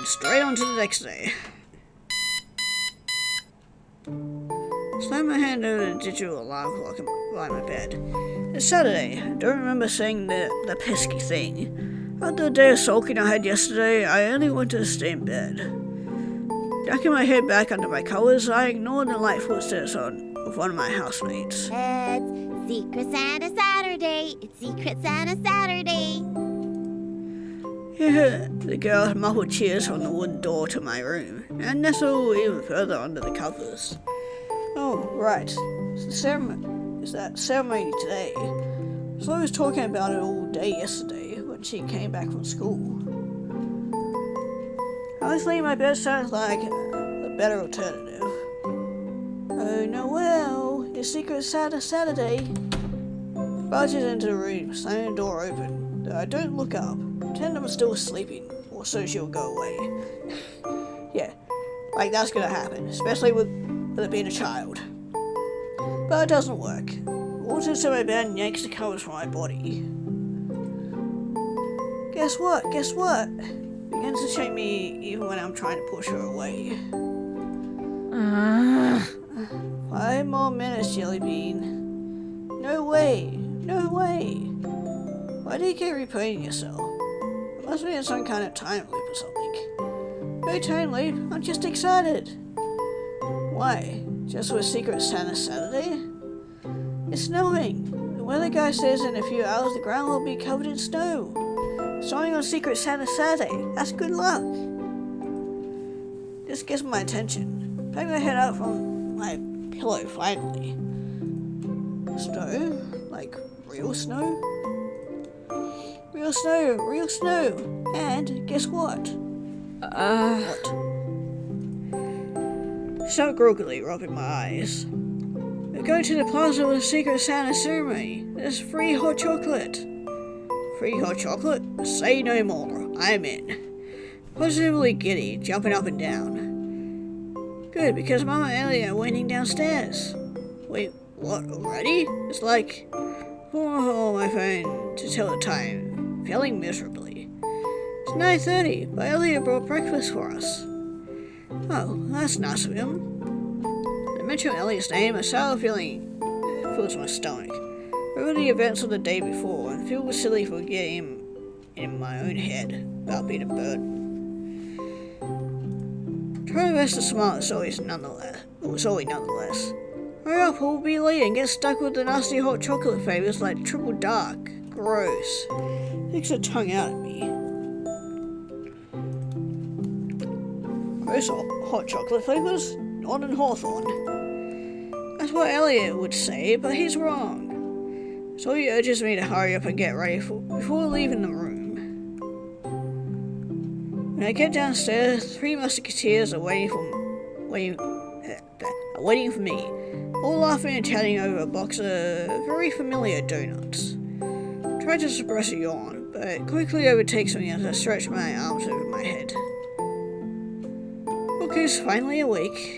straight on to the next day. Slam my hand over the digital alarm clock by my bed. It's Saturday. I don't remember saying the pesky thing. After the day of sulking I had yesterday, I only wanted to stay in bed. Ducking my head back under my covers, I ignored the light footsteps of one of my housemates. It's Secret Santa Saturday. It's Secret Santa Saturday. I heard the girl's muffled cheers from the wooden door to my room, and nestled even further under the covers. Oh, right. It's that ceremony today. So I was talking about it all day yesterday when she came back from school. Honestly, my bed sounds like a better alternative. Oh, Noel, it's Secret Santa Saturday. Barges into the room, slamming the door open. Though I don't look up. Pretend I'm still sleeping, or so she'll go away. Yeah, like that's gonna happen, especially with it being a child. But it doesn't work. Walks into my bed and yanks the covers from my body. Guess what? Begins to shake me even when I'm trying to push her away. 5 more minutes, Jellybean. No way. Why do you keep repeating yourself? It must be in some kind of time loop or something. No time loop, I'm just excited. Why? Just for Secret Santa Saturday? It's snowing. The weather guy says in a few hours the ground will be covered in snow. Snowing on Secret Santa Saturday. That's good luck. This gets my attention. Pick my head up from my pillow finally. Snow? Like real snow? Real snow. And guess what? What? Stop groggily, rubbing my eyes. We're going to the plaza with a Secret Santa ceremony. There's free hot chocolate. Free hot chocolate? Say no more. I'm in. Positively giddy, jumping up and down. Good, because Mama and Elliot are waiting downstairs. Wait, what, already? It's like... pulling on my phone to tell the time, failing miserably. It's 9:30, but Elliot brought breakfast for us. Oh, that's nice of him. I mention Elliot's name, a sour feeling fills my stomach. Remember the events of the day before, and feel silly for getting in my own head about being a bird. Try my best to smile as always nonetheless. Hurry up, we'll be late and get stuck with the nasty hot chocolate flavors like triple dark. Gross. Sticks her tongue out at me. Gross hot chocolate flavors? Not in Hawthorne. That's what Elliot would say, but he's wrong. So he urges me to hurry up and get ready before leaving the room. When I get downstairs, 3 musketeers are waiting for me, all laughing and chatting over a box of very familiar donuts. I try to suppress a yawn, but it quickly overtakes me as I stretch my arms over my head. Look who's finally awake.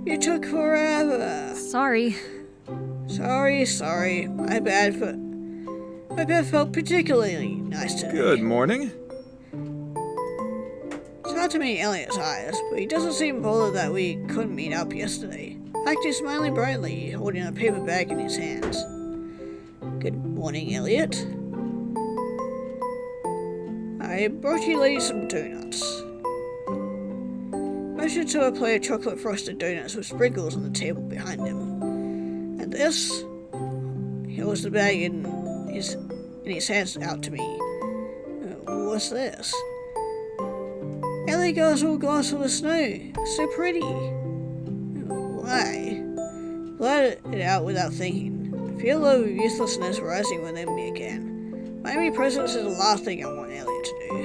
You took forever. Sorry. Sorry. My bad felt particularly nice today. Good morning. It's hard to meet Elliot's eyes, but he doesn't seem bothered that we couldn't meet up yesterday. Acting smiling brightly, holding a paper bag in his hands. Good morning, Elliot. I brought you ladies some donuts. Motioned to a plate of chocolate frosted donuts with sprinkles on the table behind him. And this? He holds the bag in his hands out to me. What's this? Ellie goes all glass full of snow. So pretty. Why? Blurted it out without thinking. The feel of uselessness rising within me again. Miami presence is the last thing I want Elliot to do.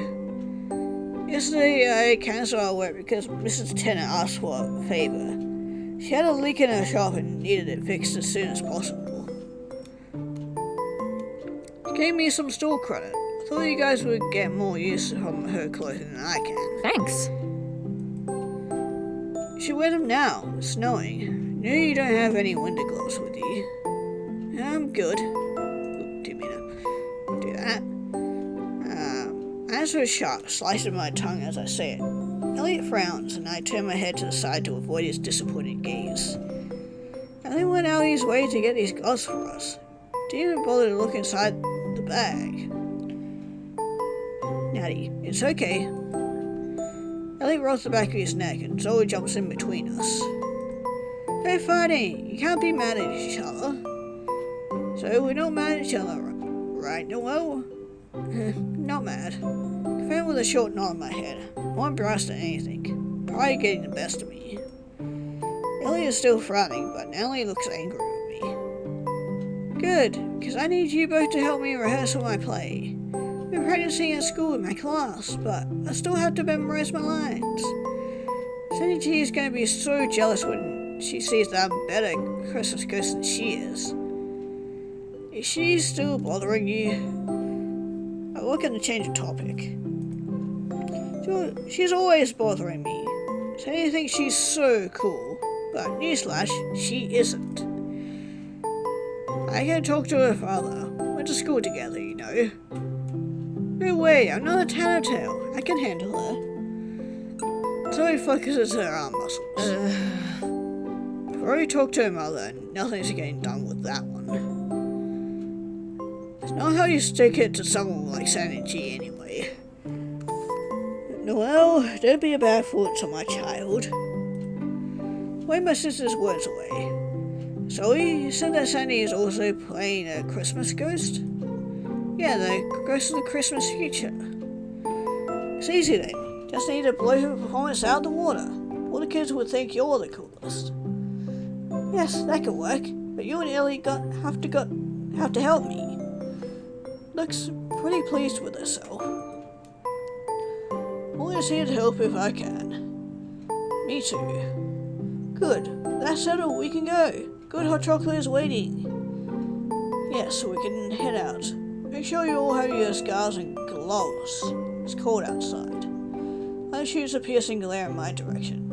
Yesterday I cancelled our work because Mrs. Tennant asked for a favour. She had a leak in her shop and needed it fixed as soon as possible. She gave me some store credit. I thought you guys would get more use from her clothing than I can. Thanks. You should wear them now. It's snowing. No, you don't have any winter gloves with you. I'm good. Didn't mean to do that. My answer is sharp, slicing my tongue as I say it. Elliot frowns, and I turn my head to the side to avoid his disappointed gaze. Elliot went out of his way to get these gloves for us. Didn't even bother to look inside the bag. Natty, it's okay. Elliot rolls the back of his neck, and Zoe jumps in between us. They're fighting. You can't be mad at each other. So we're not mad at each other, right, Noel? Not mad. Confirmed with a short nod in my head. More embarrassed than anything. Probably getting the best of me. Elliot is still frowning, but Nellie looks angry with me. Good, because I need you both to help me rehearse my play. I've been practicing at school in my class, but I still have to memorize my lines. Sandy G is going to be so jealous when she sees that I'm better at Christmas Ghost than she is. Is she still bothering you? I look at the change of topic. She's always bothering me. Sandy thinks she's so cool, but newsflash, she isn't. I can talk to her father. Went to school together, you know. No way, I'm not a tattletale. I can handle her. Zoe focuses her arm muscles. I've already talked to her mother, and nothing's getting done with that one. It's not how you stick it to someone like Sandy G anyway. Noel, don't be a bad fool to my child. Wave my sister's words away. Zoe, you said that Sandy is also playing a Christmas ghost? Yeah, the ghost of the Christmas future. It's easy then. Just need to blow her performance out of the water. All the kids would think you're the coolest. Yes, that could work, but you and Ellie have to help me. Looks pretty pleased with herself. Always here to help if I can. Me too. Good. That's settled. We can go. Good hot chocolate is waiting. Yes, we can head out. Make sure you all have your scarves and gloves. It's cold outside. I shoots a piercing glare in my direction.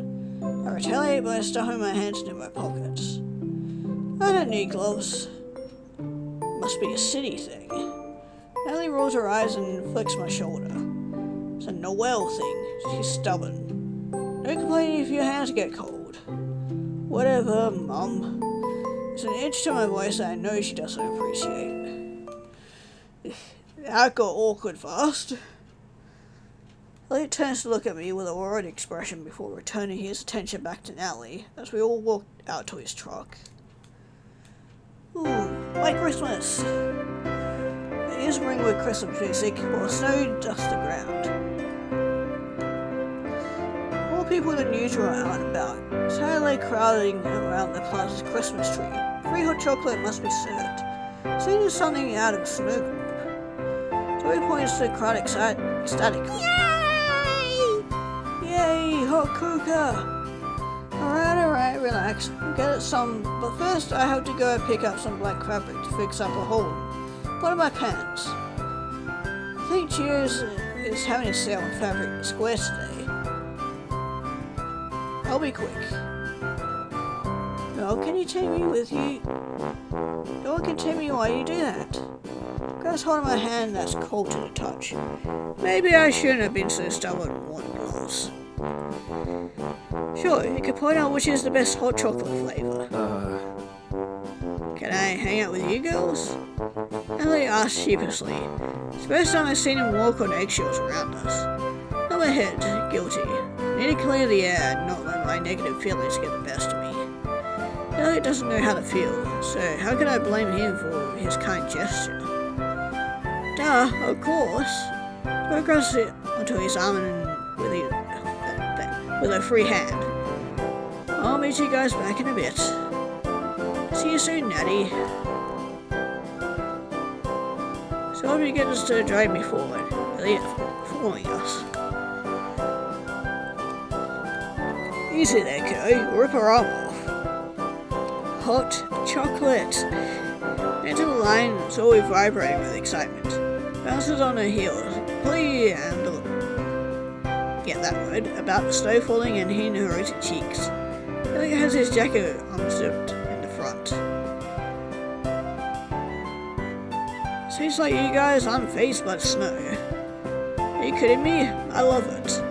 I retaliate by stuffing my hands into my pockets. I don't need gloves. Must be a city thing. Ellie rolls her eyes and flicks my shoulder. It's a Noel thing. She's stubborn. Don't complain if your hands get cold. Whatever, Mum. There's an edge to my voice that I know she doesn't appreciate. That got awkward fast. Elliot turns to look at me with a worried expression before returning his attention back to Nellie as we all walk out to his truck. Ooh, like Christmas. The ears ring with Christmas music while snow dusts the ground. More people than usual are out and about, sadly crowding around the plaza's Christmas tree. Free hot chocolate must be served. Seen as something out of a snow group. Zoe points to the crowd ecstatically. Yay! Yay, hot cocoa! Alright, relax. We'll get it some, but first I have to go pick up some black fabric to fix up a hole in one of my pants. I think Cheers is having a sale on fabric squares today. I'll be quick. No, can you take me with you? No one can tell me why you do that. Guy's holding my hand that's cold to the touch. Maybe I shouldn't have been so stubborn and want gloves. Sure, you can point out which is the best hot chocolate flavor. Can I hang out with you girls? Ellie asked sheepishly. It's the first time I've seen him walk on eggshells around us. Not my head, guilty. Need to clear the air and not let my negative feelings get the best of me. Elliot doesn't know how to feel, so how can I blame him for his kind gesture? Duh, of course. Go across onto his arm and with a free hand. I'll meet you guys back in a bit. See you soon, Natty. So I'll get us to drive me forward. Elliot following us. Easy there, Kay. Rip her arm off. Hot chocolate. Into the line, it's always vibrating with excitement. Bounces on her heels. Plea and that word, about the snow falling and hitting her rosy cheeks. Elliot has his jacket unzipped in the front. Seems like you guys aren't fazed by the snow. Are you you kidding me? I love it.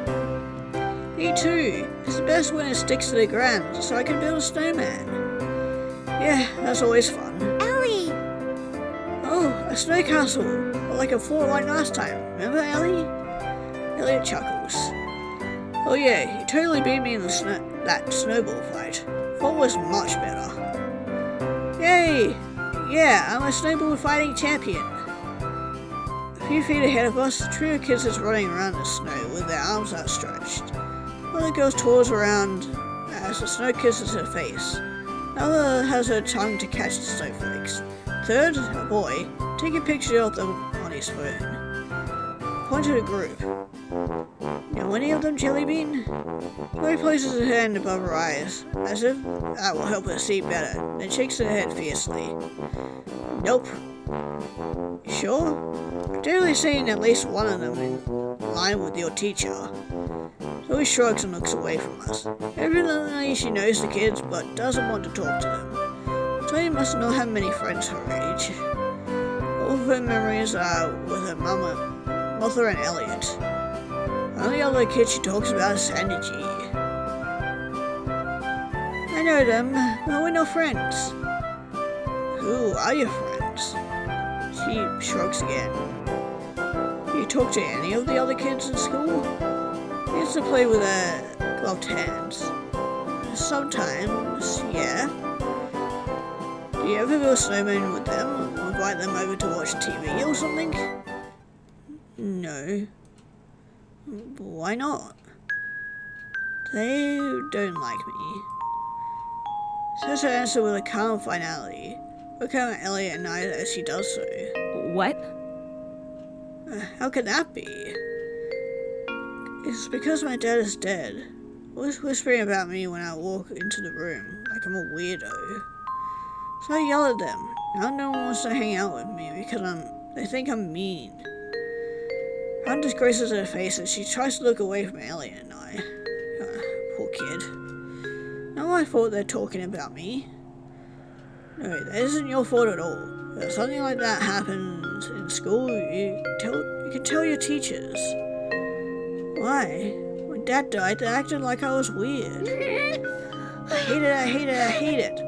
Me too. It's the best when it sticks to the ground, so I can build a snowman. Yeah, that's always fun. Ellie! Oh, a snow castle. Like a fort like last time. Remember, Ellie? Elliot chuckles. Oh yeah, you totally beat me in that snowball fight. Fort was much better. Yay! Yeah, I'm a snowball fighting champion. A few feet ahead of us, a trio of kids is running around the snow with their arms outstretched. One of the girls tours around as the snow kisses her face. Another has her tongue to catch the snowflakes. Third, a boy, taking a picture of them on his phone. Point to the group. Know any of them, Jellybean? Chloe places her hand above her eyes, as if that will help her see better, then shakes her head fiercely. Nope. You sure? I've definitely seen at least one of them in line with your teacher. Zoe shrugs and looks away from us. Evidently she knows the kids, but doesn't want to talk to them. Zoe must not have many friends her age. All of her memories are with her mother and Elliot. The only other kid she talks about is Sandy G. I know them, but we're not friends. Who are your friends? She shrugs again. Do you talk to any of the other kids in school? She used to play with her gloved hands. Sometimes, yeah. Do you ever build snowmen with them or invite them over to watch TV or something? No. Why not? They don't like me. Says her answer with a calm finality. Look at Elliot and I as she does so. What? How can that be? It's because my dad is dead. Always whispering about me when I walk into the room, like I'm a weirdo. So I yell at them. Now no one wants to hang out with me because they think I'm mean. Ron disgraces her face as she tries to look away from Elliot and I. Poor kid. Not my fault they're talking about me. No, that isn't your fault at all. If something like that happens in school, you can tell your teachers. Why? When Dad died, they acted like I was weird. I hate it.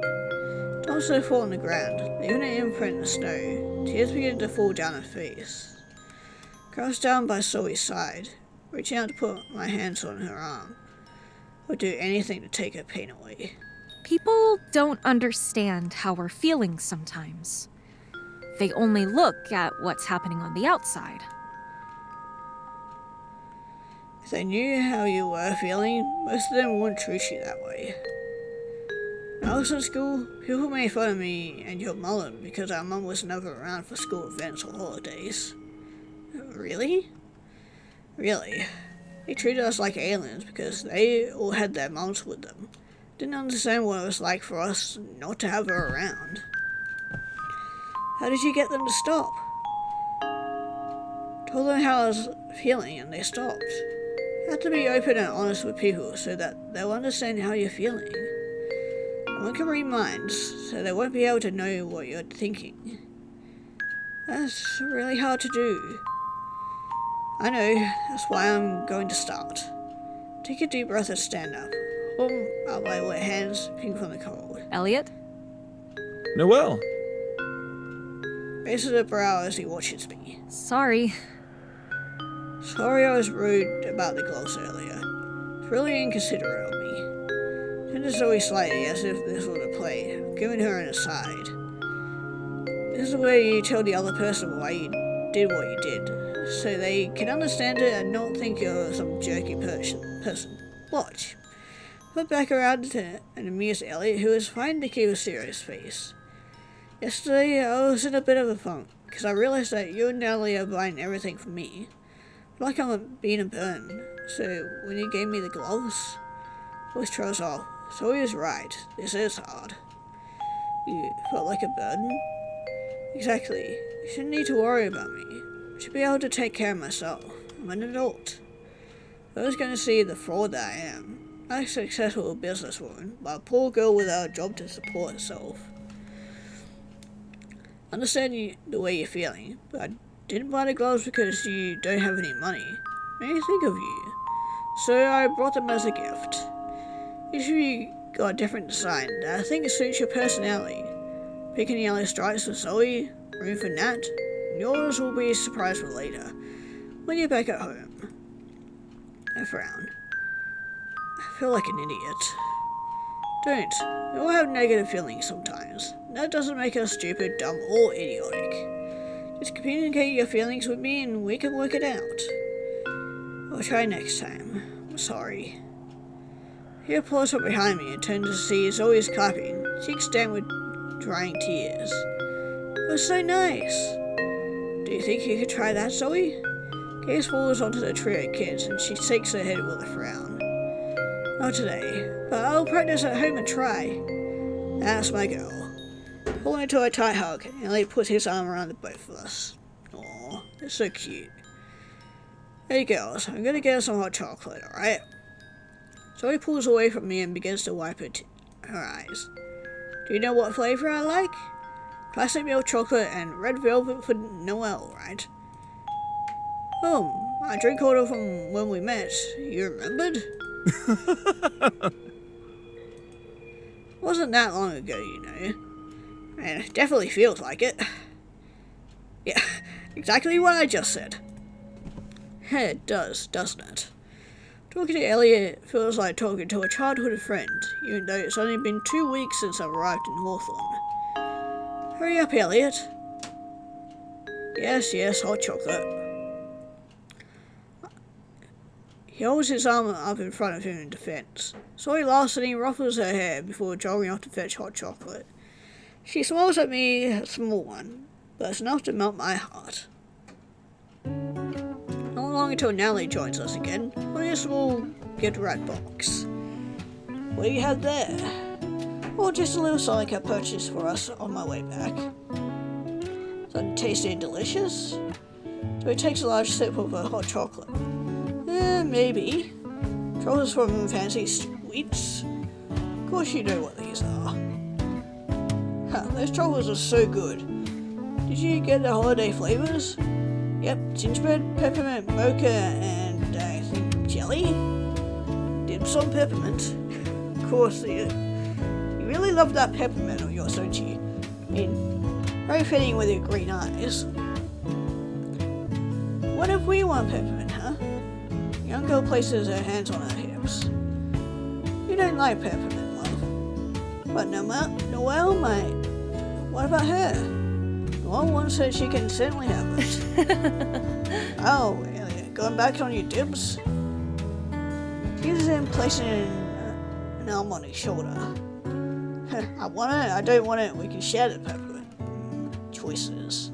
Toss her fall on the ground, leaving an imprint in the snow. Tears begin to fall down her face. Crouched down by Zoe's side, reaching out to put my hands on her arm. Would do anything to take her pain away. People don't understand how we're feeling sometimes. They only look at what's happening on the outside. If they knew how you were feeling, most of them wouldn't treat you that way. When I was in school, people made fun of me and your mother because our mum was never around for school events or holidays. Really? Really. They treated us like aliens because they all had their mums with them. Didn't understand what it was like for us not to have her around. How did you get them to stop? Told them how I was feeling and they stopped. You have to be open and honest with people so that they'll understand how you're feeling. No one can read minds, so they won't be able to know what you're thinking. That's really hard to do. I know, that's why I'm going to start. Take a deep breath and stand up. Hold out my wet hands, pink from the cold. Elliot? Noelle! Raises her brow as he watches me. Sorry. Sorry I was rude about the gloves earlier. It's really inconsiderate of me. Turned to Zoe slightly as if this were a play, giving her an aside. This is the way you tell the other person why you did what you did, so they can understand it and not think you're some jerky person. Watch. Put back around to an amused Elliot, who was fine to keep a serious face. Yesterday, I was in a bit of a funk, because I realized that you and Natalie are buying everything for me. Like I'm being a burden, so when you gave me the gloves, I was throws off. So he was right, this is hard. You felt like a burden? Exactly. You shouldn't need to worry about me. I should be able to take care of myself. I'm an adult. I was going to see the fraud that I am. Not a successful businesswoman, but a poor girl without a job to support herself. Understand the way you're feeling, but I didn't buy the gloves because you don't have any money. made me think of you. So I brought them as a gift. Usually got a different design that I think suits your personality. Pink and yellow stripes for Zoe, room for Nat, and yours will be a surprise for later, when you're back at home. I frown. I feel like an idiot. Don't. We all have negative feelings sometimes. That doesn't make us stupid, dumb, or idiotic. Just communicate your feelings with me and we can work it out. I'll try next time. I'm sorry. He pulls up behind me and turns to see Zoe's clapping, cheeks damp with drying tears. It was so nice. Do you think you could try that, Zoe? Gaze falls onto the trio of kids and she shakes her head with a frown. Not today, but I'll practice at home and try. That's my girl. Pulling into a tight hug, Elliot puts his arm around the both of us. Aw, they're so cute. Hey girls, I'm gonna get us some hot chocolate, alright? Zoe pulls away from me and begins to wipe her eyes. Do you know what flavor I like? Classic milk chocolate and red velvet for Noel, right? Oh, my drink order from when we met. You remembered? Wasn't that long ago, you know. And it definitely feels like it. Yeah, exactly what I just said. It does, doesn't it? Talking to Elliot feels like talking to a childhood friend, even though it's only been 2 weeks since I've arrived in Hawthorne. Hurry up, Elliot. Yes, hot chocolate. He holds his arm up in front of him in defense. Zoe laughs and he ruffles her hair before jogging off to fetch hot chocolate. She smiles at me, a small one, but it's enough to melt my heart. Not long until Natalie joins us again, holding a small gift wrap box. What do you have there? Well, just a little something I purchased for us on my way back. Something tasty and delicious? So he takes a large sip of her hot chocolate. Maybe. Chocolates from Fancy Sweets? Of course you know what these are. Those chocolates are so good. Did you get the holiday flavors? Yep, gingerbread, peppermint, mocha, and I think jelly? Dips on peppermint. Of course, you really love that peppermint of yours, don't you? I mean, very fitting with your green eyes. What if we want peppermint, huh? The young girl places her hands on her hips. You don't like peppermint, love. But Noelle might. What about her? Noelle once said she can certainly have it. Oh, Elliot, going back on your dibs? She uses him placing an arm on his shoulder. I want it, I don't want it, we can share the peppermint. Choices.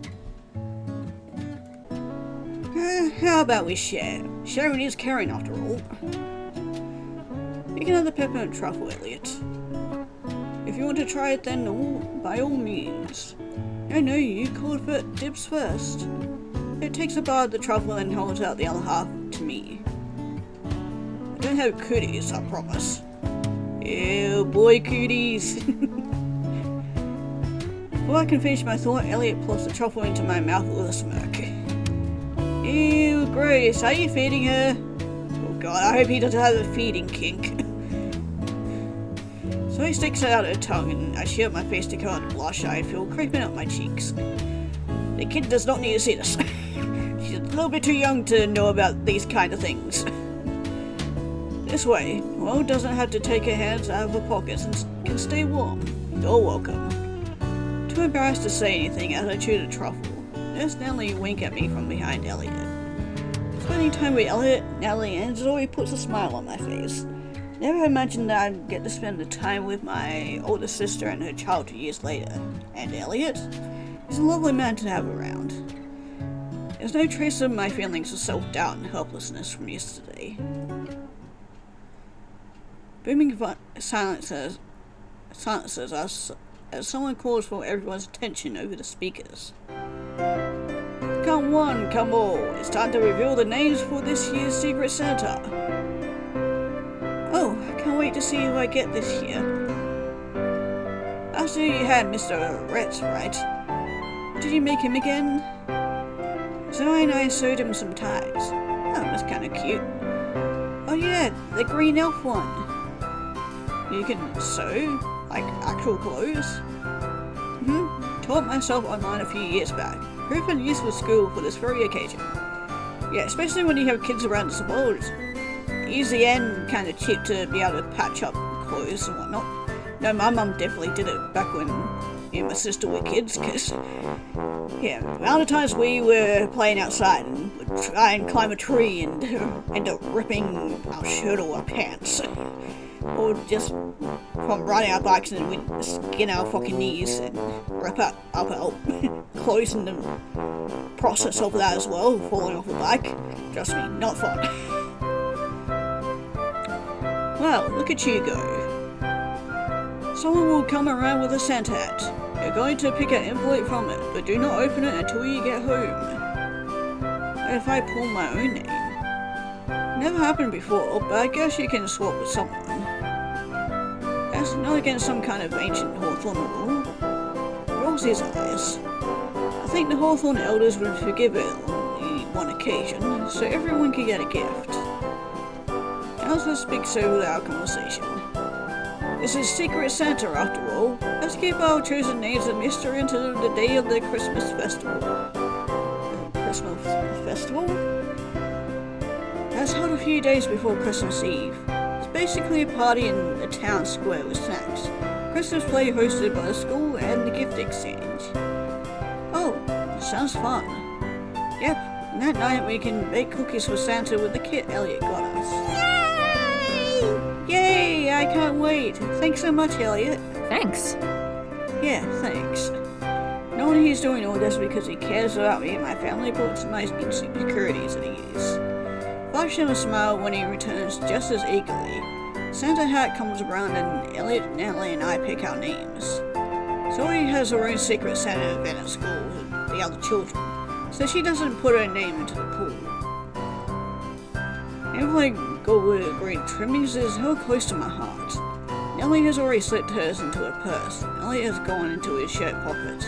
How about we share? Sharing is caring after all. You can have the peppermint truffle, Elliot. If you want to try it then, by all means. I know you called for dips first. It takes a bite of the truffle and holds out the other half to me. I don't have cooties, I promise. Ew, boy cooties. Before I can finish my thought, Elliot plops the truffle into my mouth with a smirk. Ew, gross. Are you feeding her? Oh god, I hope he doesn't have a feeding kink. So he sticks out her tongue and I shield my face to cover the blush I feel creeping up my cheeks. The kid does not need to see this. She's a little bit too young to know about these kind of things. This way, Noelle doesn't have to take her hands out of her pockets and can stay warm. You're welcome. Too embarrassed to say anything as I chew the truffle. Nurse Natalie wink at me from behind Elliot. Spending time with Elliot, Natalie, and Zoe puts a smile on my face. Never imagined that I'd get to spend the time with my older sister and her child 2 years later. And Elliot? He's a lovely man to have around. There's no trace of my feelings of self-doubt and helplessness from yesterday. Booming silences us as someone calls for everyone's attention over the speakers. Come one, come all. It's time to reveal the names for this year's Secret Santa. Oh, I can't wait to see who I get this year. After you had Mr. Rhett, right? Did you make him again? Zoe and I sewed him some ties. That was kind kinda cute. Oh yeah, the green elf one. You can sew, like actual clothes. Taught myself online a few years back. Proven useful skill for this very occasion. Yeah, especially when you have kids around to support. Easy and kind of cheap to be able to patch up clothes and whatnot. No, my mum definitely did it back when me and my sister were kids, because, yeah, the amount of times we were playing outside and would try and climb a tree and end up ripping our shirt or our pants. Or just from riding our bikes and we'd skin our fucking knees and rip up our clothes in the process of that as well, falling off the bike. Trust me, not fun. Well, look at you go. Someone will come around with a Santa hat. You're going to pick an envelope from it, but do not open it until you get home. What if I pull my own name? Never happened before, but I guess you can swap with someone. That's not against some kind of ancient Hawthorne rule. Rolls his eyes. I think the Hawthorne elders would forgive it on one occasion, so everyone could get a gift. How's this big so with our conversation? This is Secret Santa after all. Let's keep our chosen names a mystery until the day of the Christmas festival. Christmas festival? That's held a few days before Christmas Eve. It's basically a party in the town square with snacks. Christmas play hosted by the school and the gift exchange. Oh, sounds fun. Yep, and that night we can bake cookies for Santa with the kit Elliot got us. Yay! I can't wait. Thanks so much, Elliot. Thanks. Yeah, thanks. Knowing he's doing all this because he cares about me and my family puts my insecurities at ease. Flash him a smile when he returns just as eagerly. Santa hat comes around and Elliot, Natalie, and I pick our names. Zoe has her own secret Santa event at school with the other children, so she doesn't put her name into the pool. Everything gold green trimmings is held close to my heart. Nellie has already slipped hers into her purse. Elliot has gone into his shirt pocket.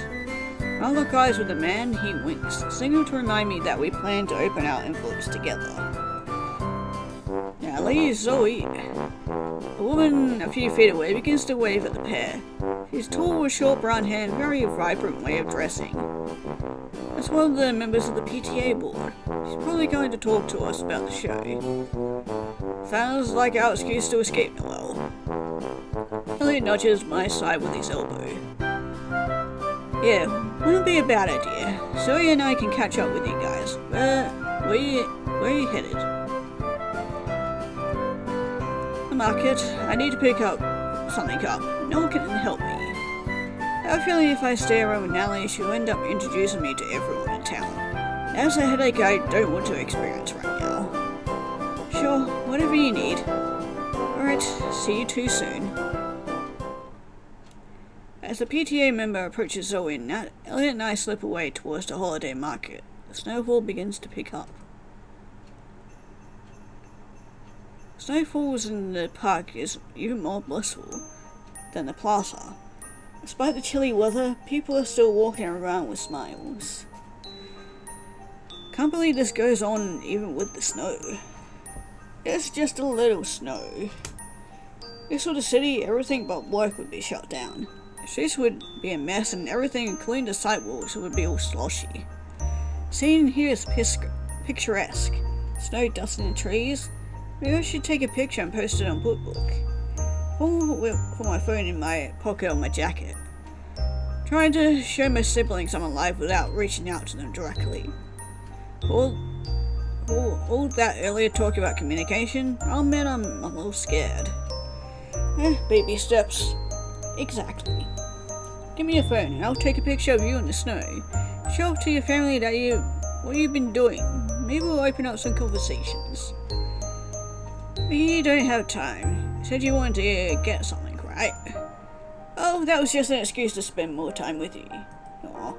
I lock eyes with the man, he winks, signal to remind me that we plan to open our envelopes together. Nellie, Zoe. A woman a few feet away begins to wave at the pair. She's tall with short brown hair and very vibrant way of dressing. That's one of the members of the PTA board. She's probably going to talk to us about the show. Sounds like our excuse to escape Noel. Elliot nudges my side with his elbow. Yeah, wouldn't be a bad idea. Zoe and I can catch up with you guys. Where are you headed? The market. I need to pick something up. No one can help me. I have a feeling if I stay around with Natalie, she'll end up introducing me to everyone in town. That's a headache I don't want to experience right now. Sure, whatever you need. Alright, see you too soon. As the PTA member approaches Zoe and Nat, Elliot and I slip away towards the holiday market. The snowfall begins to pick up. Snowfalls in the park is even more blissful than the plaza. Despite the chilly weather, people are still walking around with smiles. Can't believe this goes on even with the snow. It's just a little snow. This sort of city, everything but work would be shut down. The streets would be a mess and everything, including the sidewalks, would be all sloshy. Seeing here is picturesque. Snow dusting the trees. Maybe I should take a picture and post it on BookBook. Put my phone in my pocket on my jacket. Trying to show my siblings I'm alive without reaching out to them directly. All that earlier talk about communication, oh man, I'm a little scared. Baby steps. Exactly. Give me your phone and I'll take a picture of you in the snow. Show off to your family that what you've been doing. Maybe we'll open up some conversations. But you don't have time. You said you wanted to get something, right? Oh, that was just an excuse to spend more time with you. Aw.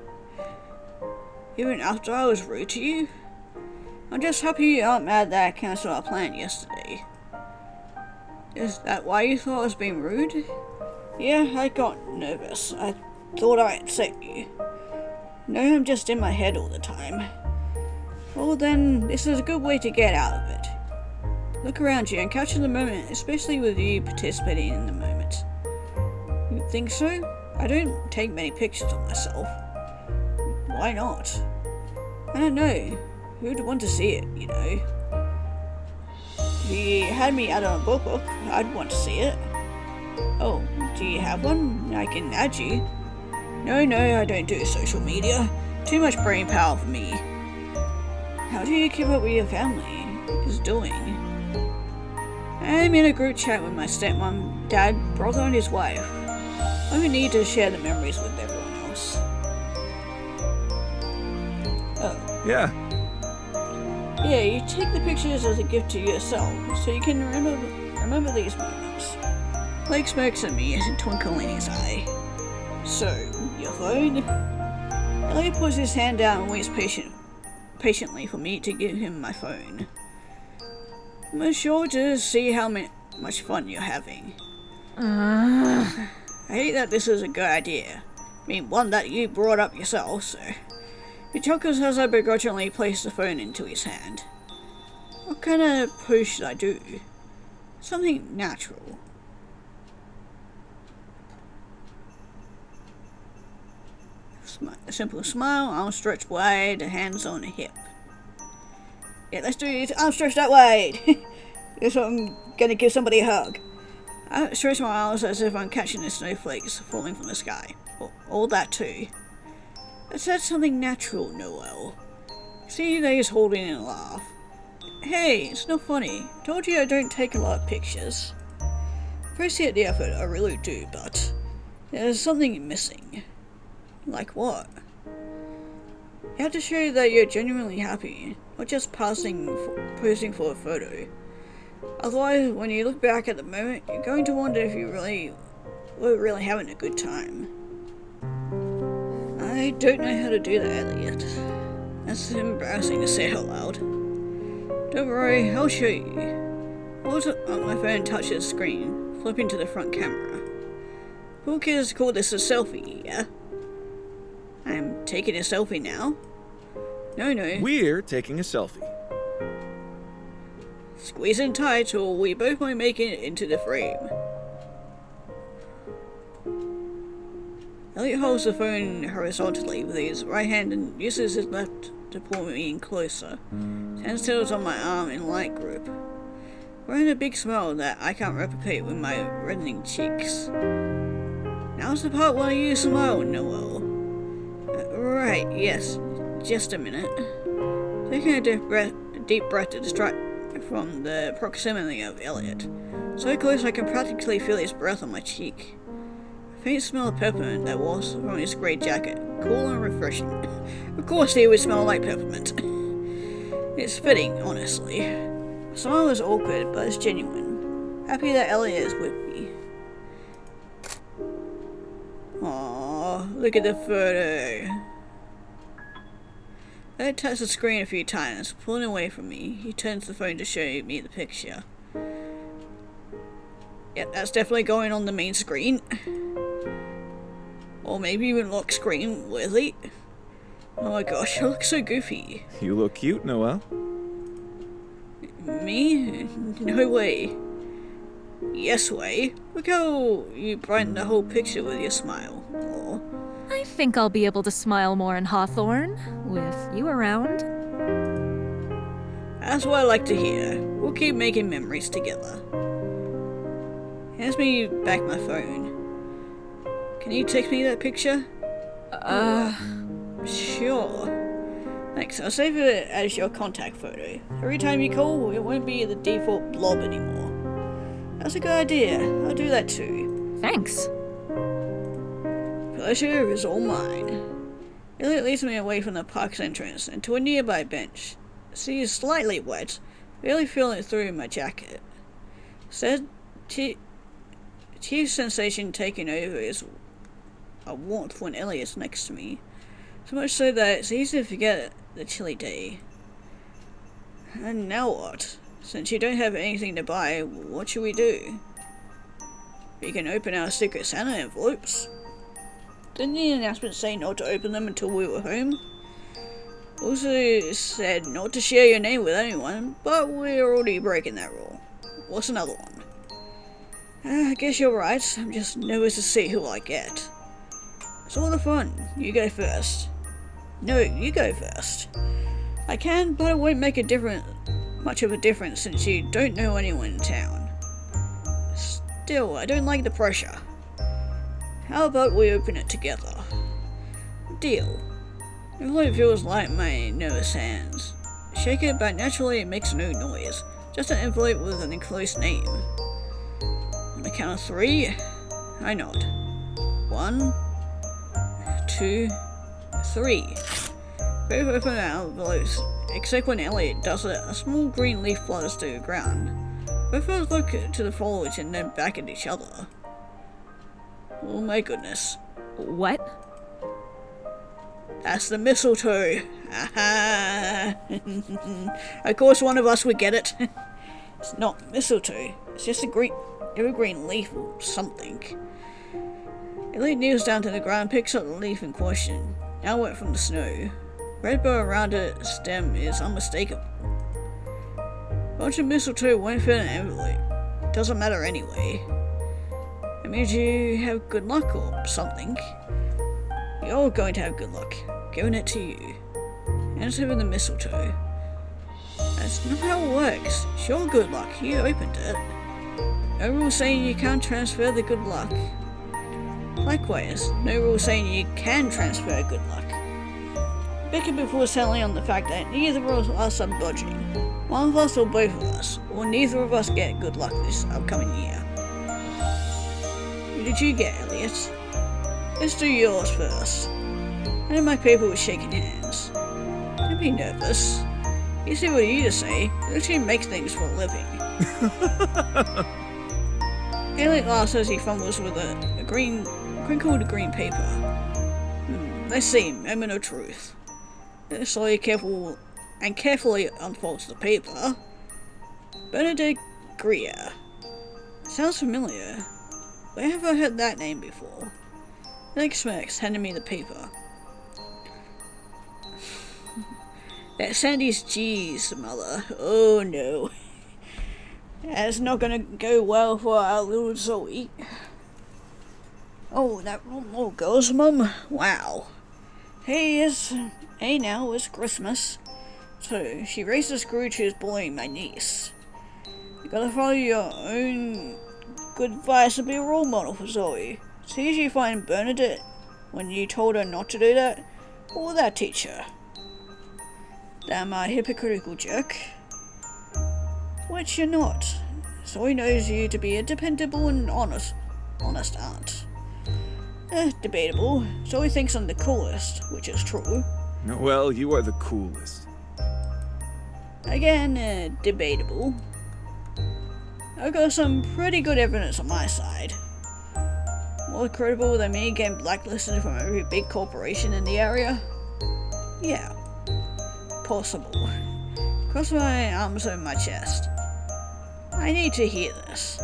Even after I was rude to you? I'm just happy you aren't mad that I cancelled our plan yesterday. Is that why you thought I was being rude? Yeah, I got nervous. I thought I upset you. No, I'm just in my head all the time. Well then, this is a good way to get out of it. Look around you and capture the moment, especially with you participating in the moment. You think so? I don't take many pictures of myself. Why not? I don't know. Who'd want to see it, you know? If you had me add on a book, I'd want to see it. Oh, do you have one? I can add you. No, I don't do social media. Too much brain power for me. How do you keep up with your family is doing? I'm in a group chat with my stepmom, dad, brother and his wife. I don't need to share the memories with everyone else. Oh. Yeah. Yeah, you take the pictures as a gift to yourself, so you can remember these moments. Blake smokes at me as a twinkle in his eye. So, your phone? Elliot puts his hand down and waits patiently for me to give him my phone. I'm sure to see how much fun you're having. I hate that this is a good idea. I mean, one that you brought up yourself, so... He chuckles as I begrudgingly place the phone into his hand. What kind of pose should I do? Something natural. A simple smile, arms stretched wide, hands on a hip. Yeah, let's do it. Arms stretched that wide. That's what I'm gonna give somebody a hug. I stretch my arms as if I'm catching the snowflakes falling from the sky. All that too. Let's add something natural, Noel. See that he's holding in a laugh. Hey, it's not funny. Told you I don't take a lot of pictures. Appreciate the effort, I really do, but there's something missing. Like what? You have to show that you're genuinely happy, not just posing for a photo. Otherwise, when you look back at the moment, you're going to wonder if you were really having a good time. I don't know how to do that, Elliot. That's embarrassing to say out loud. Don't worry, I'll show you. Hold up my phone, touch the screen, flipping to the front camera. Cool kids call this a selfie, yeah? I'm taking a selfie now? No. We're taking a selfie. Squeeze in tight or we both might make it into the frame. Elliot holds the phone horizontally with his right hand and uses his left to pull me in closer. Hands tilts on my arm in light grip. Wearing a big smile that I can't replicate with my reddening cheeks. Now's the part where you smile, Noel. Right, yes. Just a minute. Taking a deep breath to distract from the proximity of Elliot. So close I can practically feel his breath on my cheek. A faint smell of peppermint that was from his grey jacket. Cool and refreshing. Of course he would smell like peppermint. It's fitting, honestly. The smile is awkward, but it's genuine. Happy that Elliot is with me. Aww, look at the photo. I touched the screen a few times, pulling away from me. He turns the phone to show me the picture. Yep, that's definitely going on the main screen. Or maybe even lock screen worthy. Oh my gosh, I look so goofy. You look cute, Noel. Me? No way. Yes way. Look how you brighten the whole picture with your smile. Aw. I think I'll be able to smile more in Hawthorne with you around. That's what I like to hear. We'll keep making memories together. Hands me back my phone. Can you text me that picture? Sure. Thanks, I'll save it as your contact photo. Every time you call, it won't be the default blob anymore. That's a good idea. I'll do that too. Thanks. Pleasure is all mine. Elliot leads me away from the park's entrance and to a nearby bench. The sea is slightly wet, barely feeling it through my jacket. Said chief sensation taking over is a warmth when Elliot's next to me. So much so that it's easy to forget the chilly day. And now what? Since you don't have anything to buy, what should we do? We can open our Secret Santa envelopes. Didn't the announcement say not to open them until we were home? Also said not to share your name with anyone, but we're already breaking that rule. What's another one? I guess you're right. I'm just nervous to see who I get. It's all the fun. You go first. No, you go first. I can, but it won't make much of a difference since you don't know anyone in town. Still, I don't like the pressure. How about we open it together? Deal. The envelope feels like my nervous hands. Shake it, but naturally it makes no noise. Just an envelope with an enclosed name. On the count of 3, I nod. 1, 2, 3. Both open our envelopes, except when Elliot does it, a small green leaf flutters to the ground. Both of us look to the foliage and then back at each other. Oh my goodness. What? That's the mistletoe. Aha! Of course one of us would get it. It's not mistletoe. It's just a evergreen leaf or something. Elliot kneels down to the ground and picks up the leaf in question, now wet from the snow. Red bow around its stem is unmistakable. Bunch of mistletoe won't fit in an envelope. Doesn't matter anyway. It means you have good luck or something. You're going to have good luck. Giving it to you. And it's over the mistletoe. That's not how it works. It's your good luck. You opened it. No rule saying you can't transfer the good luck. Likewise, no rule saying you can transfer good luck. Bicker before settling on the fact that neither of us are budging. One of us or both of us, or neither of us get good luck this upcoming year. Who did you get, Elliot? Let's do yours first. I know my people were shaking hands. Don't be nervous. You see what you to say. It actually makes things for a living. Elliot laughs as he fumbles with a crinkled green paper. Let's see, moment of truth. Slowly carefully unfolds the paper. Benedict Greer. Sounds familiar. Where have I heard that name before? Nick smirks, handing me the paper. That Sandy's G's, mother. Oh no. That's not gonna go well for our little Zoe. Oh, that little girl's mum? Wow. Hey now, it's Christmas. So, she raised a Scrooge who's bullying my niece. You gotta follow your own good advice and be a role model for Zoe. See if you find Bernadette when you told her not to do that, or that teacher. Damn a hypocritical jerk. Which you're not. Zoe knows you to be a dependable and honest aunt. Debatable. Zoe thinks I'm the coolest, which is true. Well, you are the coolest. Again, debatable. I've got some pretty good evidence on my side. More credible than me getting blacklisted from every big corporation in the area? Yeah. Possible. Cross my arms over my chest. I need to hear this.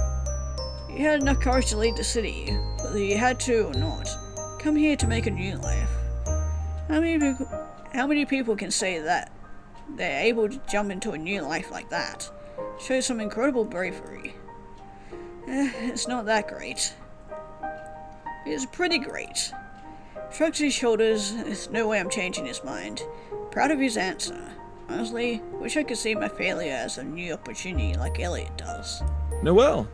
You had enough courage to leave the city, whether you had to or not. Come here to make a new life. How many people can say that they're able to jump into a new life like that? Shows some incredible bravery. It's not that great. It's pretty great. Shrugs his shoulders. There's no way I'm changing his mind. Proud of his answer. Honestly, wish I could see my failure as a new opportunity like Elliot does. Noelle!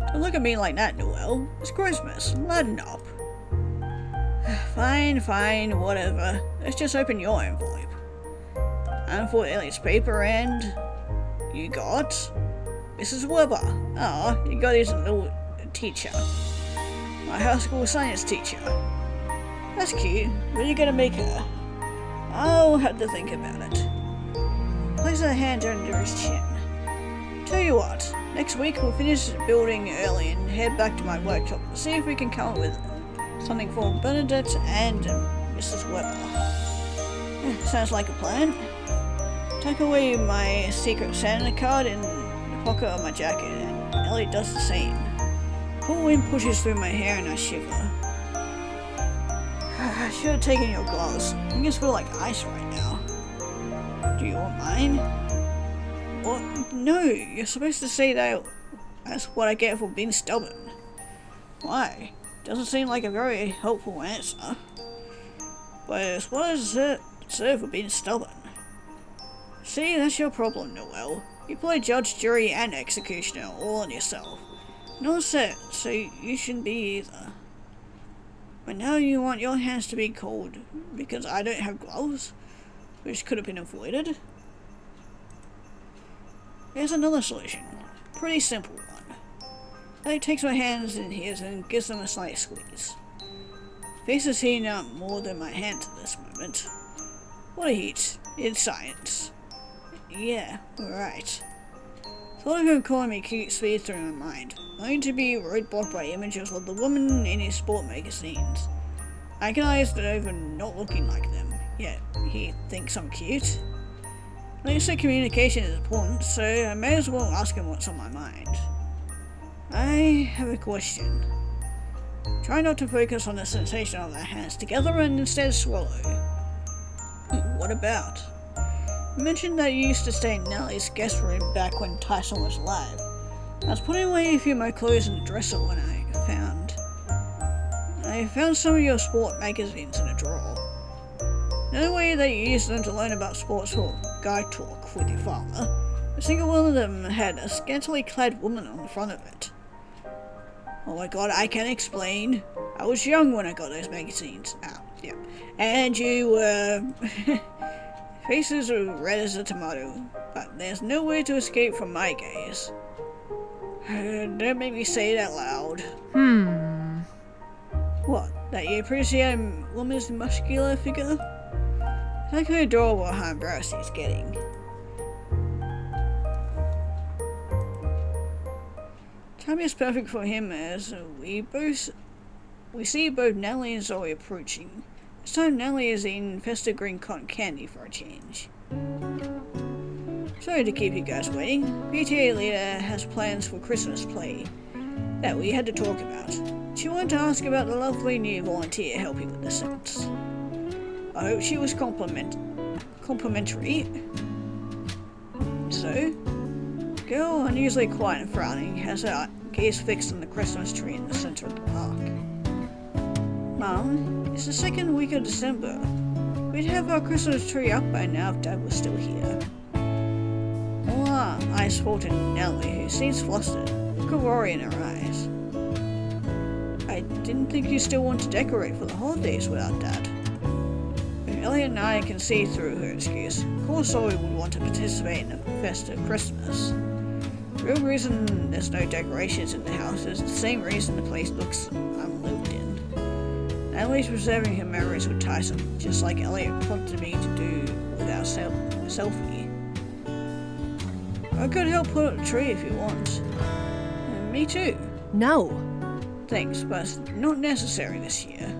Don't look at me like that, Noelle. It's Christmas. Lighten up. Fine, whatever. Let's just open your envelope. And for Elliot's paper and... You got... Mrs. Weber. Ah, you got his little teacher. My high school science teacher. That's cute. What are you gonna make her? I'll have to think about it. Place her hand under his chin. Tell you what, next week we'll finish building early and head back to my workshop to see if we can come up with something for Bernadette and Mrs. Weber. Sounds like a plan. Tuck away my secret Santa card in the pocket of my jacket, and Elliot does the same. Cool wind pushes through my hair and I shiver. I should have taken your gloves. I just feel like ice right now. Do you want mine? What? No, you're supposed to say that that's what I get for being stubborn. Why? Doesn't seem like a very helpful answer. But it's what I deserve for being stubborn. See, that's your problem, Noel. You play judge, jury, and executioner all on yourself. No upset, so you shouldn't be either. But now you want your hands to be cold because I don't have gloves, which could have been avoided. Here's another solution. Pretty simple one. Elliot takes my hands in his and gives them a slight squeeze. Face is heating up more than my hands at this moment. What a heat. It's science. Yeah, right. Thought of him calling me cute speeds through my mind, only to be roadblocked by images of the woman in his sport magazines. I agonized over not looking like them, yet he thinks I'm cute. At least the communication is important, so I may as well ask him what's on my mind. I have a question. Try not to focus on the sensation of our hands together and instead swallow. What about? You mentioned that you used to stay in Nellie's guest room back when Tyson was alive. I was putting away a few of my clothes in the dresser when I found some of your sport magazines in a drawer. No way that you used them to learn about sports or guide talk with your father. A single one of them had a scantily clad woman on the front of it. Oh my god, I can explain. I was young when I got those magazines. Yeah. And you were... faces are red as a tomato, but there's no way to escape from my gaze. Don't make me say it out loud. What? That you appreciate a woman's muscular figure? I can adorable how embarrassed he's getting. Time is perfect for him as we see both Nellie and Zoe approaching. This time Nellie is eating festive green cotton candy for a change. Sorry to keep you guys waiting. PTA leader has plans for Christmas play that we had to talk about. She wanted to ask about the lovely new volunteer helping with the sets. I hope she was complimentary. So, girl, unusually quiet and frowning, has her gaze fixed on the Christmas tree in the center of the park. Mom, it's the second week of December. We'd have our Christmas tree up by now if Dad was still here. All our eyes fall to Nellie, who seems flustered, look of worry in her eyes. I didn't think you still want to decorate for the holidays without Dad. Elliot and I can see through her excuse. Of course Zoe would want to participate in a festive Christmas. The real reason there's no decorations in the house is the same reason the place looks unlived in. Natalie's preserving her memories with Tyson, just like Elliot prompted me to do with our selfie. I could help put up a tree if you want. And me too. No. Thanks, but it's not necessary this year.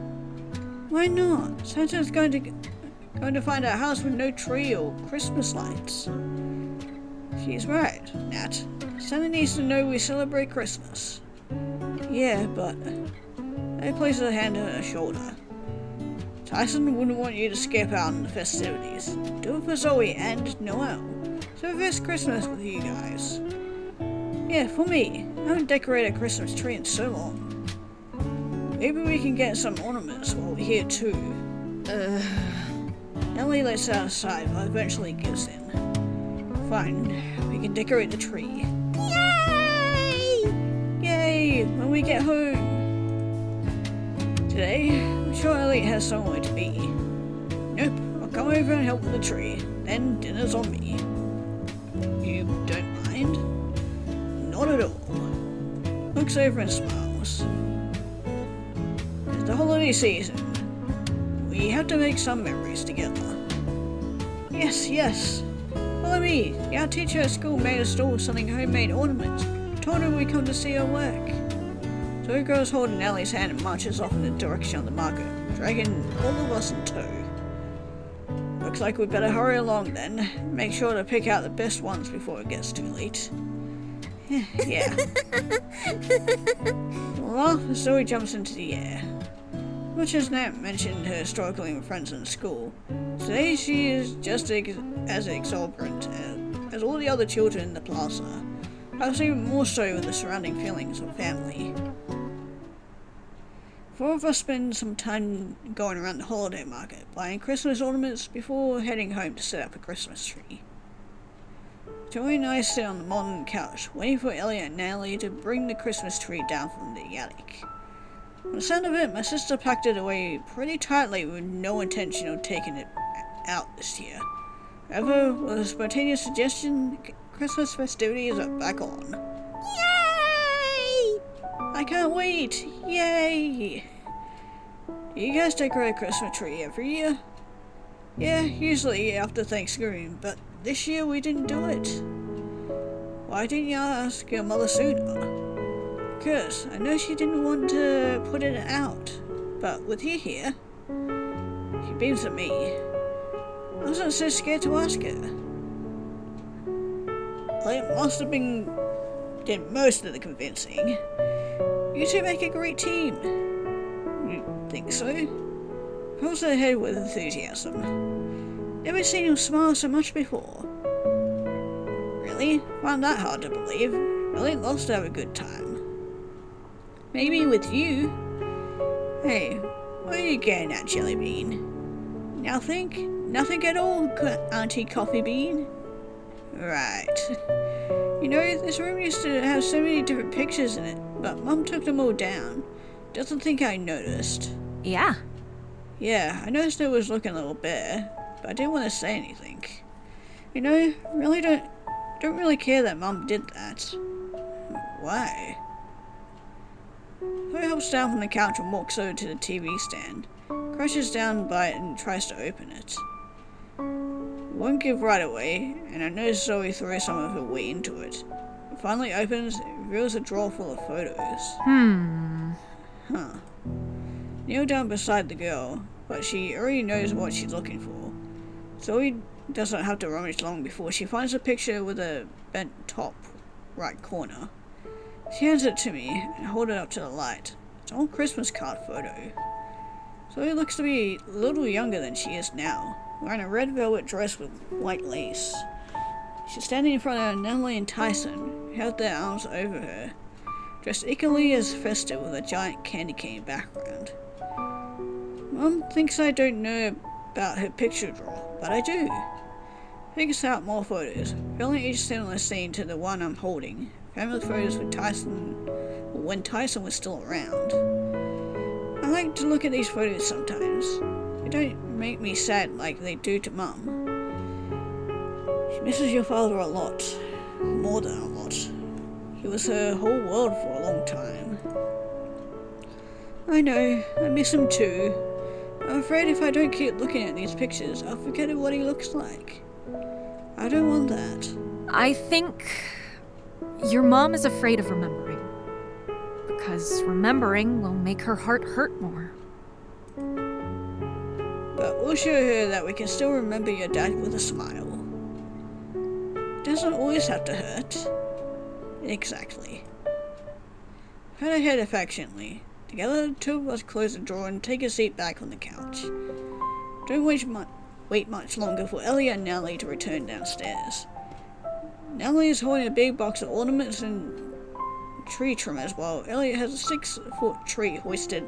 Why not? Santa's going to find a house with no tree or Christmas lights. She's right, Nat. Santa needs to know we celebrate Christmas. Yeah, but... I places a hand on her shoulder. Tyson wouldn't want you to skip out on the festivities. Do it for Zoe and Noel. So first Christmas with you guys. Yeah, for me. I haven't decorated a Christmas tree in so long. Maybe we can get some ornaments while we're here too. Ellie lets out a sigh, but eventually gives in. Fine, we can decorate the tree. Yay! Yay! When we get home. Today, I'm sure Elliot has somewhere to be. Nope, I'll come over and help with the tree. Then dinner's on me. You don't mind? Not at all. Looks over and smiles. It's the holiday season. We have to make some memories together. Yes. Follow me. Our teacher at school made us all selling homemade ornaments. Told her we'd come to see her work. So he goes holding Ellie's hand and marches off in the direction of the market, dragging all of us in tow. Looks like we'd better hurry along then. Make sure to pick out the best ones before it gets too late. Yeah. Laugh as Zoe jumps into the air. much as Nat mentioned her struggling friends in school, today she is just as exuberant as all the other children in the plaza, perhaps even more so with the surrounding feelings of family. 4 of us spend some time going around the holiday market, buying Christmas ornaments before heading home to set up a Christmas tree. Joey and I sit on the modern couch, waiting for Elliot and Natalie to bring the Christmas tree down from the attic. On the sound of it, my sister packed it away pretty tightly with no intention of taking it out this year. However, with a spontaneous suggestion, Christmas festivities are back on. Yay! I can't wait! Yay! Do you guys decorate a Christmas tree every year? Yeah, usually after Thanksgiving, but this year we didn't do it. Why didn't you ask your mother sooner? Because I know she didn't want to put it out, but with you here, she beams at me. I wasn't so scared to ask her. Elliot must have did most of the convincing. You two make a great team. You think so? Pulls her head with enthusiasm. Never seen him smile so much before. Really? Found that hard to believe. Elliot loves to have a good time. Maybe with you. Hey, what are you getting at, Jelly Bean? Nothing? Nothing at all, Auntie Coffee Bean? Right. You know, this room used to have so many different pictures in it, but Mum took them all down. Doesn't think I noticed. Yeah. Yeah, I noticed it was looking a little bare, but I didn't want to say anything. You know, really don't really care that Mum did that. Why? Chloe hops down from the couch and walks over to the TV stand, crashes down by it and tries to open it. Won't give right away, and I notice Zoe throws some of her weight into it. It finally opens, it reveals a drawer full of photos. Huh. Kneel down beside the girl, but she already knows what she's looking for. Zoe doesn't have to rummage long before she finds a picture with a bent top right corner. She hands it to me and holds it up to the light. It's an old Christmas card photo. Zoe looks to be a little younger than she is now, wearing a red velvet dress with white lace. She's standing in front of Natalie and Tyson, who have their arms over her, dressed equally as festive with a giant candy cane background. Mum thinks I don't know about her picture drawer, but I do. Figures out more photos, filling each similar scene to the one I'm holding. Family photos with Tyson, when Tyson was still around. I like to look at these photos sometimes. They don't make me sad like they do to Mum. She misses your father a lot. More than a lot. He was her whole world for a long time. I know, I miss him too. I'm afraid if I don't keep looking at these pictures, I'll forget what he looks like. I don't want that. I think your mom is afraid of remembering. Because remembering will make her heart hurt more. But we'll show her that we can still remember your dad with a smile. It doesn't always have to hurt. Exactly. Pat her head affectionately. Together, the two of us close the door and take a seat back on the couch. Don't wait much longer for Elliot and Natalie to return downstairs. Natalie is holding a big box of ornaments and tree trimmers while Elliot has a 6-foot tree hoisted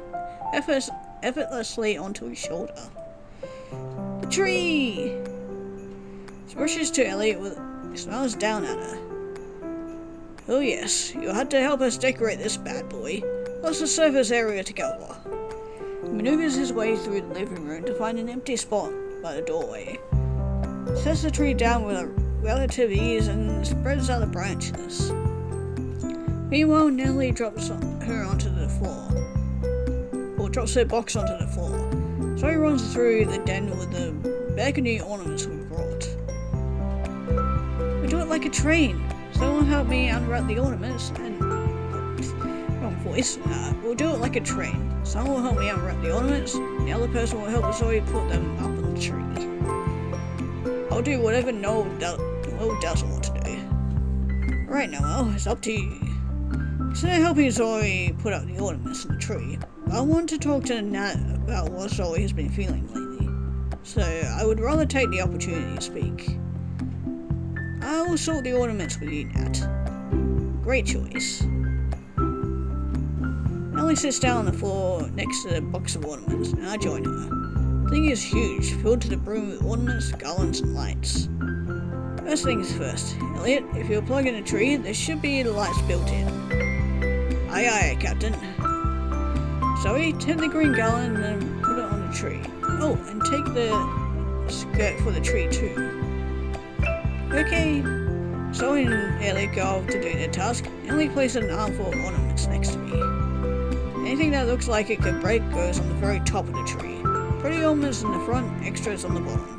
effortlessly onto his shoulder. The tree! She rushes to Elliot and smiles down at her. Oh yes, you'll have to help us decorate this bad boy. Lots of surface area to cover. He maneuvers his way through the living room to find an empty spot by the doorway. Sets the tree down with a relative ease and spreads out the branches. Meanwhile, Natalie drops her onto the floor. Or drops her box onto the floor. Zoe runs through the den with the burgundy ornaments we brought. We do it like a train. Someone help me unwrap the ornaments and... wrong voice. We'll do it like a train. Someone will help me unwrap the ornaments, and the other person will help Zoe put them up on the tree. I'll do whatever Noel doesn't want to do. Right, Noel, it's up to you. Instead of helping Zoe put up the ornaments on the tree, I want to talk to Nat about what Zoe has been feeling lately, so I would rather take the opportunity to speak. I will sort the ornaments with you, Nat. Great choice. Ellie sits down on the floor next to the box of ornaments, and I join her. The thing is huge, filled to the brim with ornaments, garlands, and lights. First things first, Elliot, if you're plugging a tree, there should be lights built in. Aye aye, Captain. Zoe, take the green garland and put it on the tree. Oh, and take the skirt for the tree too. Okay. Zoe and Elliot go off to do their task. Elliot places an armful of ornaments next to me. Anything that looks like it could break goes on the very top of the tree. Pretty ornaments in the front, extras on the bottom.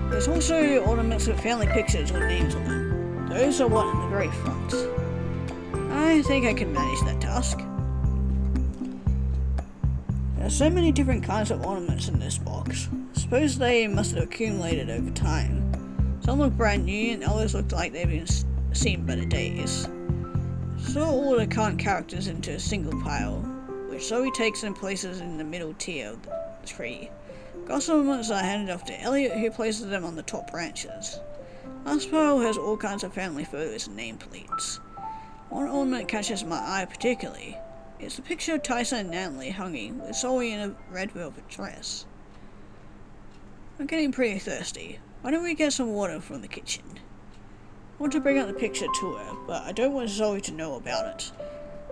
There's also ornaments with family pictures or names on them. Those are what in the very front. I think I can manage that task. There are so many different kinds of ornaments in this box. I suppose they must have accumulated over time. Some look brand new and others look like they've been seen better days. Sort all the current characters into a single pile, which Zoe takes and places in the middle tier of the tree. Got ornaments are handed off to Elliot, who places them on the top branches. Last pile has all kinds of family photos and nameplates. One ornament catches my eye particularly. It's a picture of Tyson and Natalie hanging, with Zoe in a red velvet dress. I'm getting pretty thirsty. Why don't we get some water from the kitchen? I want to bring out the picture to her, but I don't want Zoe to know about it.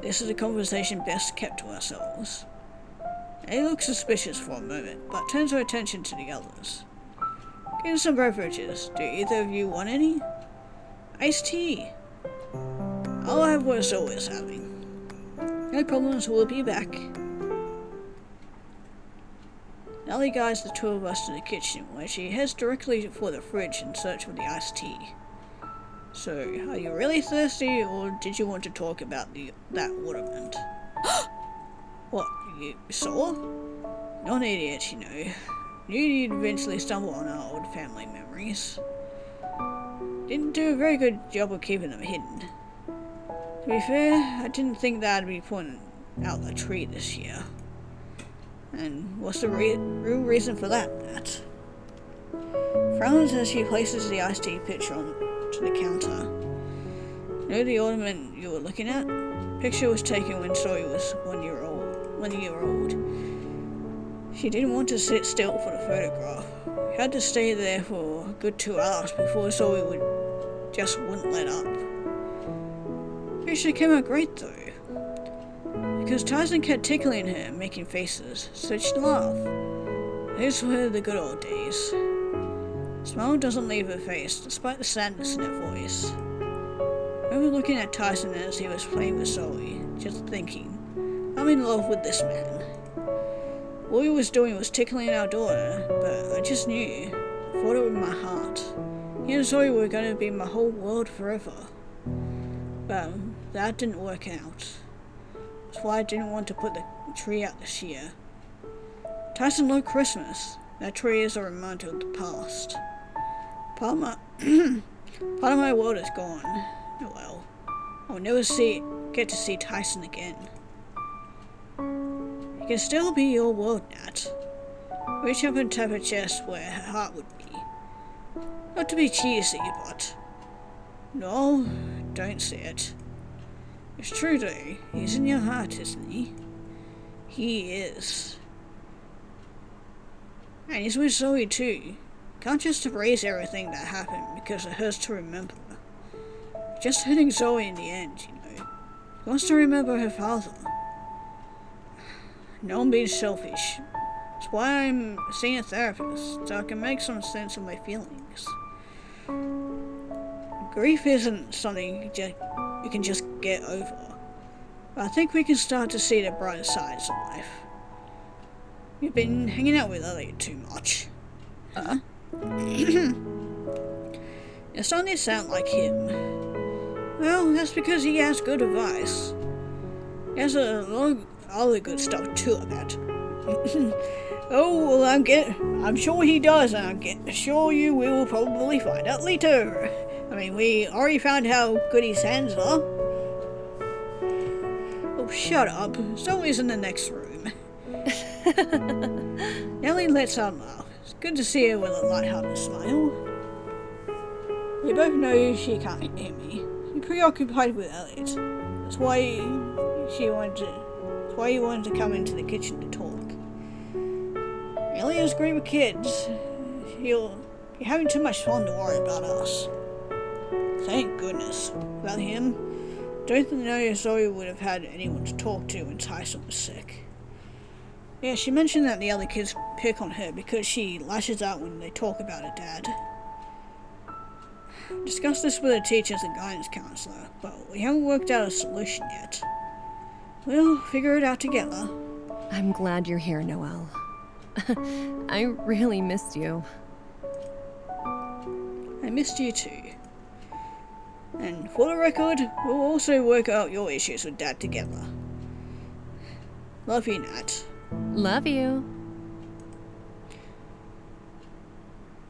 This is a conversation best kept to ourselves. Ellie looks suspicious for a moment, but turns her attention to the others. Get some beverages. Do either of you want any? Iced tea. I'll have what Zoe is having. No problems, we'll be back. Ellie guides the two of us to the kitchen, where she heads directly for the fridge in search of the iced tea. So, are you really thirsty, or did you want to talk about that ornament? What, you saw? Not an idiot, you know. Knew you'd eventually stumble on our old family memories. Didn't do a very good job of keeping them hidden. To be fair, I didn't think that I'd be putting out the tree this year. And what's the real reason for that, Nat? Frowns as she places the iced tea pitcher onto the counter. Know the ornament you were looking at? Picture was taken when Zoe was 1 year old. She didn't want to sit still for the photograph. We had to stay there for a good 2 hours before Zoe wouldn't let up. Picture came out great though. Because Tyson kept tickling her and making faces, so she'd laugh. Those were the good old days. The smile doesn't leave her face, despite the sadness in her voice. I remember looking at Tyson as he was playing with Zoe, just thinking, I'm in love with this man. All he was doing was tickling our daughter, but I just knew, I thought it with my heart. He and Zoe were going to be my whole world forever. But that didn't work out. That's why I didn't want to put the tree out this year. Tyson loved Christmas. That tree is a reminder of the past. Part of my world is gone. Oh well. I'll never get to see Tyson again. It can still be your world, Nat. Reach up and tap her chest where her heart would be. Not to be cheesy, but... No, don't say it. It's true though, he's in your heart, isn't he? He is. And he's with Zoe too. Can't just erase everything that happened because it hurts to remember. Just hurting Zoe in the end, you know. She wants to remember her father. No, I'm being selfish. That's why I'm seeing a therapist, so I can make some sense of my feelings. Grief isn't something you can just get over. But I think we can start to see the brighter sides of life. You've been hanging out with Elliot too much. Huh? You're starting to sound like him. Well, that's because he has good advice. He has a lot of other good stuff too about it. Oh, well, I'm sure he does, and I'm sure you will probably find out later. I mean, we already found how good his hands are. Oh, shut up. Zoe's in the next room. Ellie lets out a laugh. It's good to see her with a light-hearted smile. You both know she can't hear me. You're preoccupied with Elliot. That's why you wanted to come into the kitchen to talk. Elliot's great with kids. You're having too much fun to worry about us. Thank goodness. Without him, don't know Zoe would have had anyone to talk to when Tyson was sick. Yeah, she mentioned that the other kids pick on her because she lashes out when they talk about her dad. Discussed this with the teachers and guidance counselor, but we haven't worked out a solution yet. We'll figure it out together. I'm glad you're here, Noelle. I really missed you. I missed you too. And for the record, we'll also work out your issues with Dad together. Love you, Nat. Love you.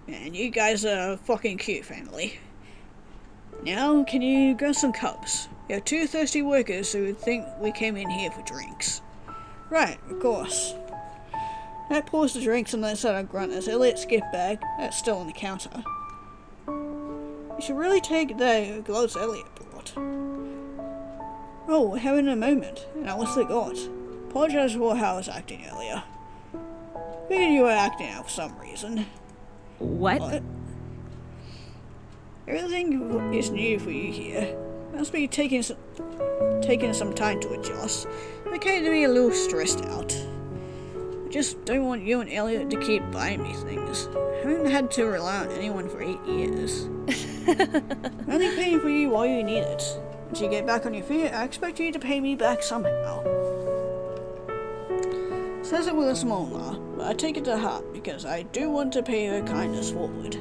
And you guys are a fucking cute family. Now, can you grab some cups? We have 2 thirsty workers who would think we came in here for drinks. Right, of course. Nat pours the drinks and lets out a grunt as Elliot's gift bag that's still on the counter. You should really take the gloves Elliot brought. Oh, we're having a moment, and I was forgot. Apologize for how I was acting earlier. Figured you were acting out for some reason. What? Everything is new for you here. Must be taking some time to adjust. Okay to be a little stressed out. I just don't want you and Elliot to keep buying me things. I haven't had to rely on anyone for 8 years. I'm only paying for you while you need it. Once you get back on your feet, I expect you to pay me back somehow. Says it with a small laugh, but I take it to heart because I do want to pay her kindness forward.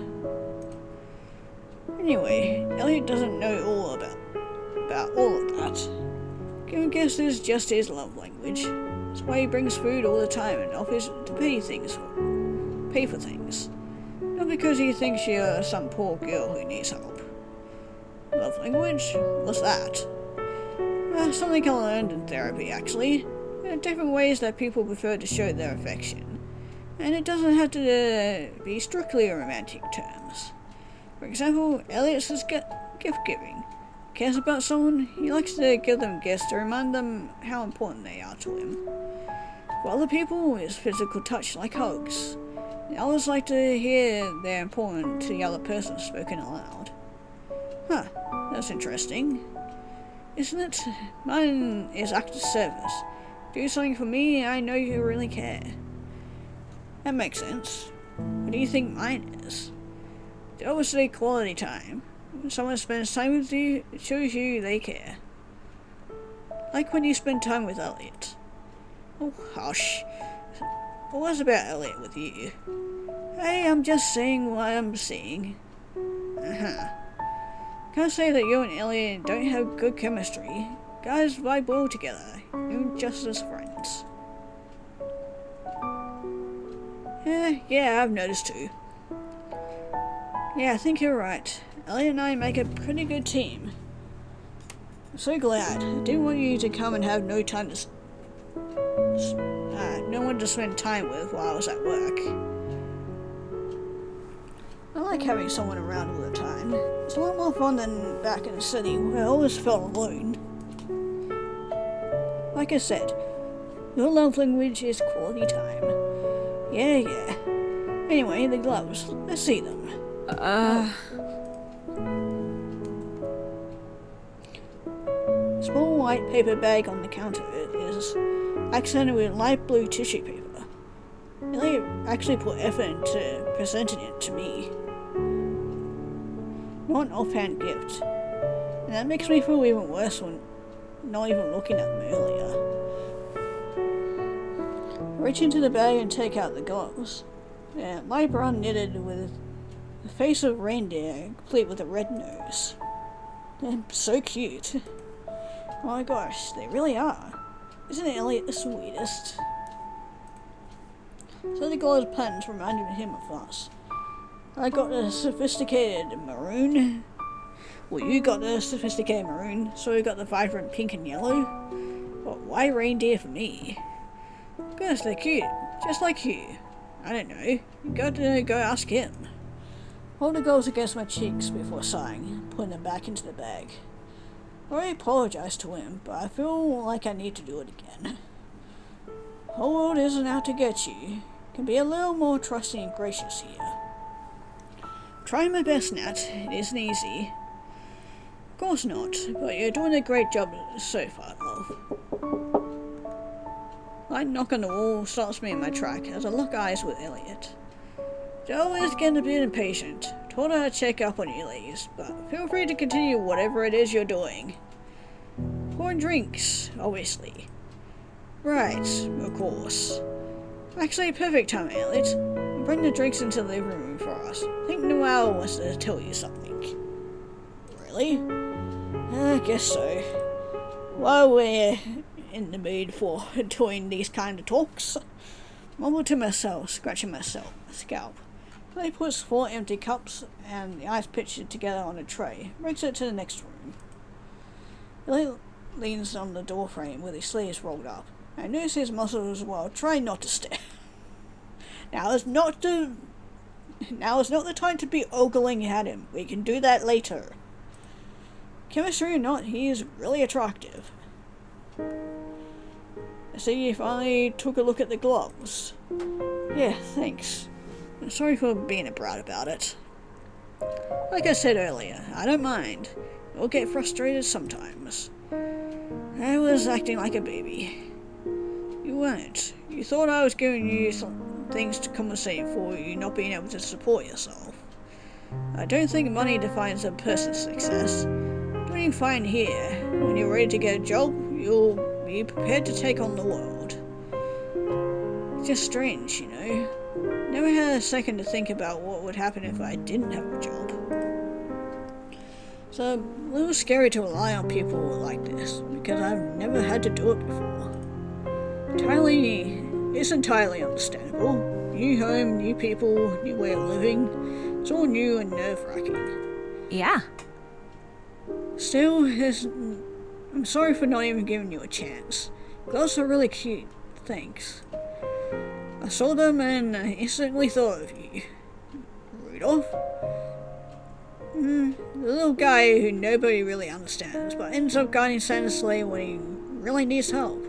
Anyway, Elliot doesn't know all about all of that. I guess it's just his love language. That's why he brings food all the time and offers to pay for things. Not because he thinks you're some poor girl who needs help. Love language? What's that? Something I learned in therapy, actually. There are different ways that people prefer to show their affection. And it doesn't have to be strictly romantic terms. For example, Elliot's is gift giving. Cares about someone, he likes to give them gifts to remind them how important they are to him. For other people, it's physical touch like hugs. And others like to hear they're important to the other person spoken aloud. Huh, that's interesting. Isn't it? Mine is act of service. Do something for me, I know you really care. That makes sense. What do you think mine is? It's obviously quality time. When someone spends time with you, it shows you they care. Like when you spend time with Elliot. Oh, hush. What was about Elliot with you? Hey, I'm just saying what I'm seeing. Can't say that you and Elliot don't have good chemistry. Guys vibe well together, even just as friends. Yeah, I've noticed too. Yeah, I think you're right. Elliot and I make a pretty good team. I'm so glad. I didn't want you to come and have no one to spend time with while I was at work. I like having someone around all the time. It's a lot more fun than back in the city where I always felt alone. Like I said, your love language is quality time. Yeah. Anyway, the gloves. Let's see them. Small white paper bag on the counter is accented with light blue tissue paper. Elliot actually put effort into presenting it to me. Not an offhand gift. And that makes me feel even worse when not even looking at them earlier. I reach into the bag and take out the gloves. They're light brown knitted with the face of a reindeer, complete with a red nose. They're so cute. Oh my gosh, they really are. Isn't Elliot the sweetest? So the gloves patterns reminded him of us. I got the sophisticated maroon. Well, you got the sophisticated maroon, so we got the vibrant pink and yellow. But why reindeer for me? Goodness, they're cute. Just like you. I don't know. You got to go ask him. Hold the goals against my cheeks before sighing, putting them back into the bag. I already apologized to him, but I feel like I need to do it again. The whole world isn't out to get you. Can be a little more trusting and gracious here. Trying my best, Nat. It isn't easy. Of course not, but you're doing a great job so far, love. Light knock on the wall stops me in my track as I lock eyes with Elliot. Joe is getting a bit impatient. Told her to check up on you ladies, but feel free to continue whatever it is you're doing. Pouring drinks, obviously. Right, of course. Actually, perfect time, Elliot. Bring the drinks into the living room for us. I think Noelle wants to tell you something. Really? I guess so. While we're in the mood for doing these kind of talks, mumble to myself, scratching myself, scalp. He puts 4 empty cups and the ice pitcher together on a tray, brings it to the next room. Elliot leans on the doorframe with his sleeves rolled up, and notices his muscles while trying not to stare. Now is not the time to be ogling at him. We can do that later. Chemistry or not, he is really attractive. I see you finally took a look at the gloves. Yeah, thanks. I'm sorry for being a brat about it. Like I said earlier, I don't mind. I'll get frustrated sometimes. I was acting like a baby. You weren't. You thought I was giving you some things to compensate for you not being able to support yourself. I don't think money defines a person's success. Doing fine here. When you're ready to get a job, you'll be prepared to take on the world. It's just strange, you know. Never had a second to think about what would happen if I didn't have a job. It's a little scary to rely on people like this, because I've never had to do it before. It's entirely understandable. New home, new people, new way of living. It's all new and nerve-wracking. Yeah. Still, I'm sorry for not even giving you a chance. Gloves are really cute. Thanks. I saw them and I instantly thought of you. Rudolph? The little guy who nobody really understands, but ends up guiding Santa's sleigh when he really needs help.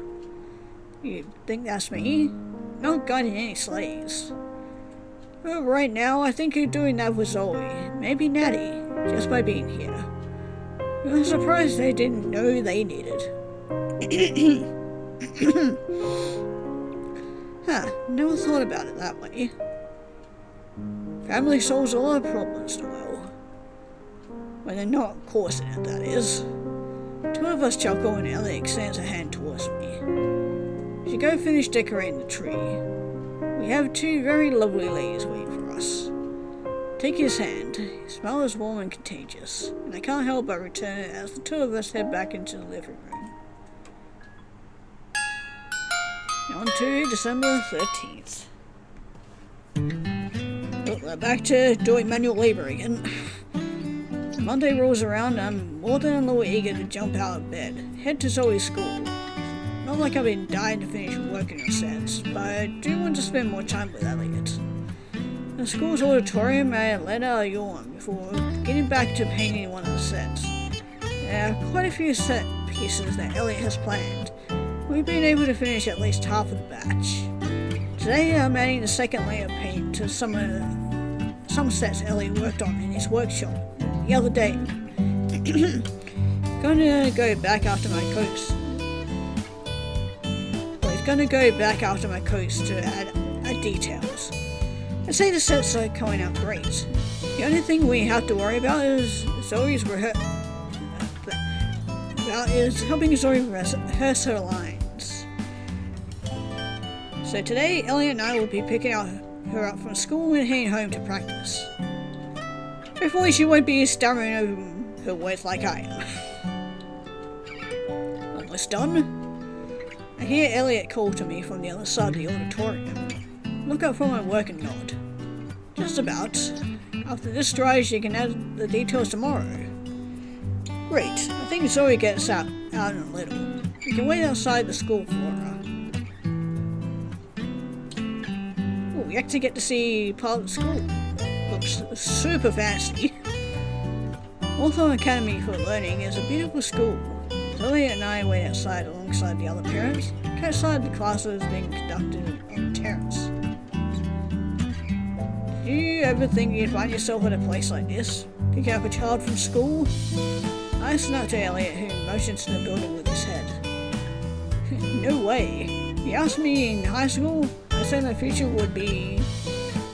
You think that's me? Not guiding any sleighs. Well, right now, I think you're doing that with Zoe, maybe Natty, just by being here. I'm surprised they didn't know they needed. Never thought about it that way. Family solves a lot of problems, Noelle. When they're not causing it, that is. 2 of us chuckle and Ellie extends her hand towards me. We should go finish decorating the tree. We have 2 very lovely ladies waiting for us. Take his hand. His smell is warm and contagious, and I can't help but return it as the 2 of us head back into the living room. On to December 13th. Well, we're back to doing manual labor again. Monday rolls around, I'm more than a little eager to jump out of bed, head to Zoe's school. Not like I've been dying to finish work in a sense, but I do want to spend more time with Elliot. The school's auditorium, I let out a yawn before getting back to painting one of the sets. There are quite a few set pieces that Elliot has planned. We've been able to finish at least half of the batch. Today I'm adding the second layer of paint to some sets Elliot worked on in his workshop the other day. Gonna go back after my coats. To add details. I'd say the sets are coming out great. The only thing we have to worry about is helping Zoe rehearse her lines. So today, Elliot and I will be picking her up from school and heading home to practice. Hopefully she won't be stammering over her words like I am. Almost done. I hear Elliot call to me from the other side of the auditorium. Look up for my work and nod. Just about. After this dries, you can add the details tomorrow. Great. I think Zoe gets out in a little. We can wait outside the school for her. we actually get to see part of the school. Looks super fancy. Hawthorne Academy for Learning is a beautiful school. Elliot and I wait outside alongside the other parents, outside the classes being conducted on the terrace. Do you ever think you'd find yourself at a place like this? Pick up a child from school? I snapped to Elliot, who motions to the building with his head. No way. He asked me in high school, I said my future would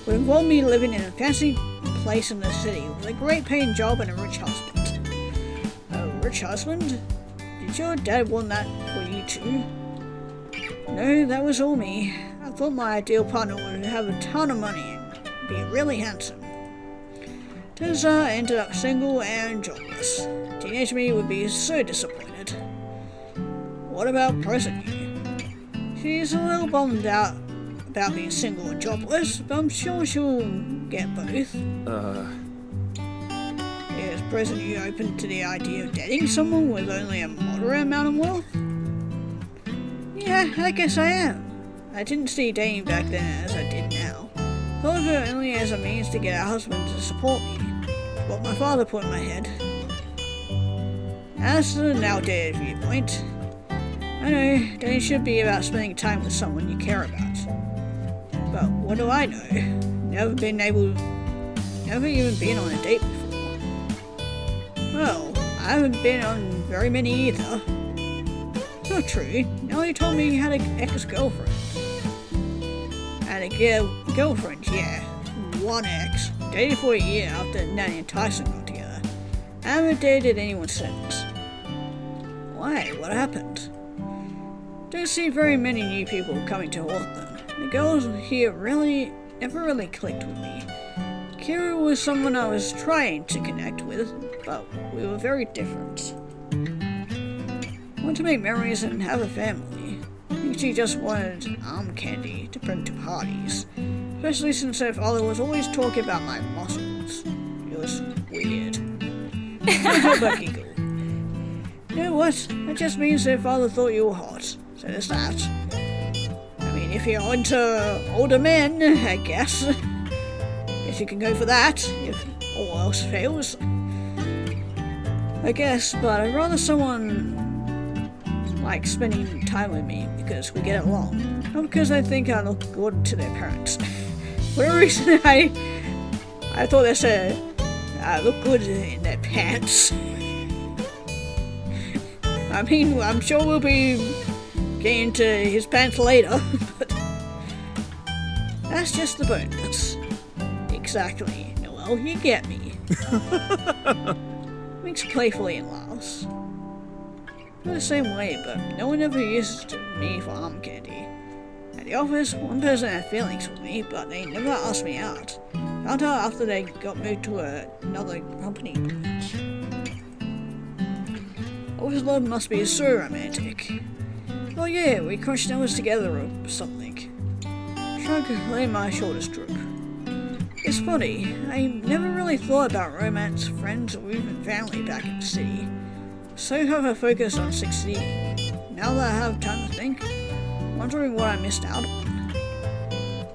involve me living in a fancy place in the city with a great paying job and a rich husband. A rich husband? Did your dad want that for you too? No, that was all me. I thought my ideal partner would have a ton of money and be really handsome. Turns out I ended up single and jobless. Teenage me would be so disappointed. What about present you? She's a little bummed out about being single and jobless, but I'm sure she'll get both. Is present you open to the idea of dating someone with only a moderate amount of wealth? Yeah, I guess I am. I didn't see dating back then as I did now. Thought of it only as a means to get a husband to support me. What my father put in my head. As to the outdated viewpoint, I know dating should be about spending time with someone you care about. But what do I know? Never even been on a date before. Well, I haven't been on very many either. It's not true. Nellie told me you had an ex-girlfriend. Had a girlfriend, yeah. One ex. Dated for a year after Nanny and Tyson got together. I haven't dated anyone since. Why? What happened? Don't see very many new people coming to Hawthorne. The girls here never really clicked with me. Kira was someone I was trying to connect with, but we were very different. I want to make memories and have a family. I think she just wanted arm candy to bring to parties. Especially since her father was always talking about my muscles. It was weird. But giggle. You know what? That just means her father thought you were hot. So there's that. I mean, if you're into older men, I guess. Guess you can go for that, if all else fails. I guess, but I'd rather someone like spending time with me because we get along. Not because I think I look good to their parents. For whatever reason, I thought they said I look good in their pants. I mean, I'm sure we'll be getting to his pants later, but that's just the bonus. Exactly, Noel, you get me. Winks playfully and laughs. I'm the same way, but no one ever used me for arm candy. At the office, one person had feelings for me, but they never asked me out. Found out after they got moved to another company. Office love must be so romantic. Oh yeah, we crunched numbers together or something. Shrug, letting my shoulders droop. It's funny, I never really thought about romance, friends, or even family back in the city. So have focused on succeeding. Now that I have time to think, wondering what I missed out on.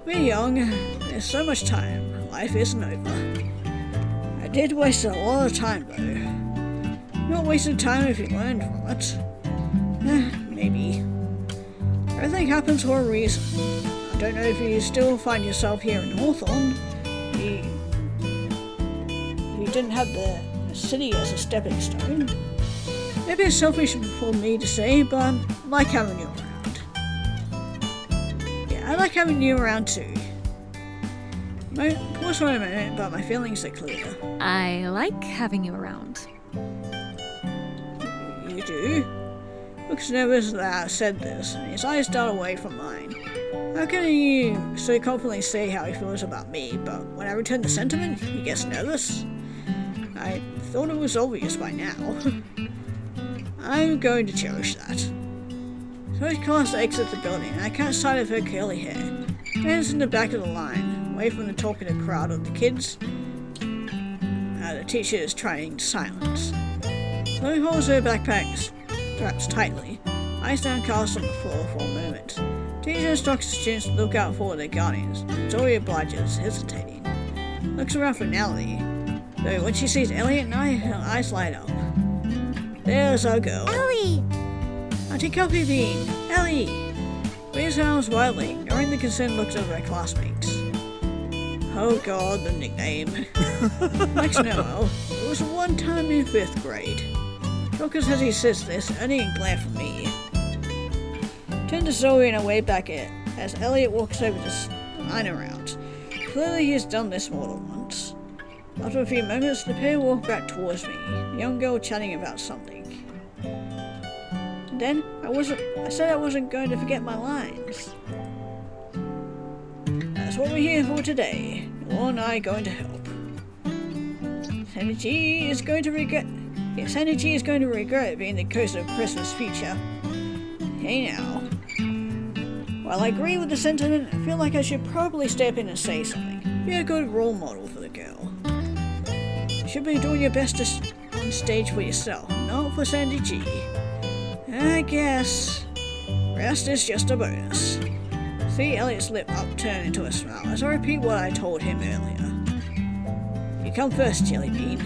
We're young, there's so much time, life isn't over. I did waste a lot of time though. Not wasted time if you learned from it. Maybe. Everything happens for a reason. I don't know if you still find yourself here in Hawthorne. You didn't have the city as a stepping stone. Maybe it's selfish for me to say, but I like having you around. Yeah, I like having you around too. Pause for a moment, but my feelings are clear. I like having you around. You do? Looks nervous that I said this, and his eyes dart away from mine. How can he so confidently say how he feels about me, but when I return the sentiment, he gets nervous? I thought it was obvious by now. I'm going to cherish that. So his class exits the building, and I catch sight of her curly hair. Stands in the back of the line, away from the talkative crowd of the kids. The teacher is trying to silence. So he holds her backpack straps tightly, eyes downcast on the floor for a moment. Teacher instructs the students to look out for their guardians. Zoe obliges, hesitating. Looks around for Nellie, though when she sees Elliot and I, her eyes light up. There's our girl. Ellie! Auntie Coffee Bean! Ellie! Raise her arms wildly, ignoring the concerned looks of her classmates. Oh god, the nickname. Like Noel, it was one time in 5th grade. Focus as he says this, only a glare from me. Turn to Zoe and away back at as Elliot walks over to line around. Clearly he's done this more than once. After a few moments, the pair walk back towards me, the young girl chatting about something. And then, I said I wasn't going to forget my lines. That's what we're here for today. Noel and I are going to help. Sandy G is going to regret being the ghost of Christmas future. Hey now. While I agree with the sentiment, I feel like I should probably step in and say something. Be a good role model for the girl. You should be doing your best on stage for yourself, not for Sandy G. I guess. Rest is just a bonus. See Elliot's lip upturn into a smile as I repeat what I told him earlier. You come first, Jelly Bean.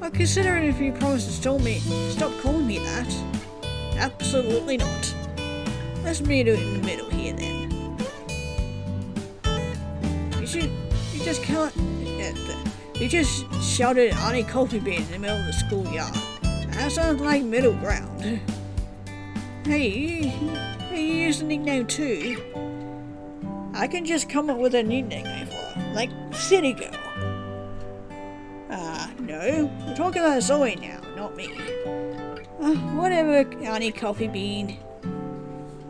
I'll consider it if you promise to stop calling me that. Absolutely not. Let's meet in the middle here then. You just shouted Auntie Coffee Bean in the middle of the schoolyard. That sounds like middle ground. Hey, you use the nickname too. I can just come up with a new nickname for her, like City Girl. No, we're talking about Zoe now, not me. Whatever, Auntie Coffee Bean.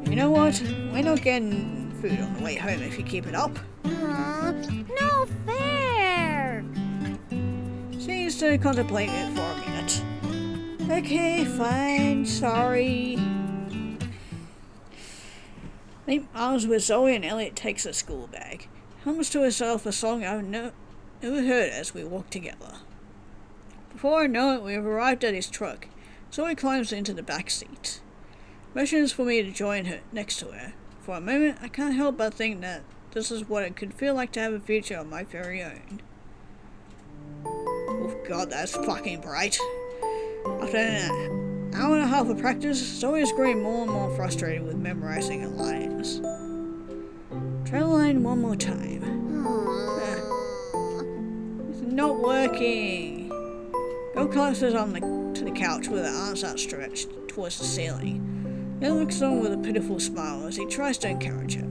You know what? We're not getting food on the way home if you keep it up. No fair! Seems to contemplate it for a minute. Okay, fine, sorry. Limp arms with Zoe and Elliot takes a school bag. Hums to herself a song I've never heard as we walk together. Before I know it, we have arrived at his truck. Zoe climbs into the back seat. Motions for me to join her next to her. For a moment, I can't help but think that this is what it could feel like to have a future of my very own. Oh god, that's fucking bright. After an hour and a half of practice, Zoe is growing more and more frustrated with memorizing her lines. Try the line one more time. It's not working. Go collapses to the couch with her arms outstretched towards the ceiling. Then looks on with a pitiful smile as he tries to encourage her.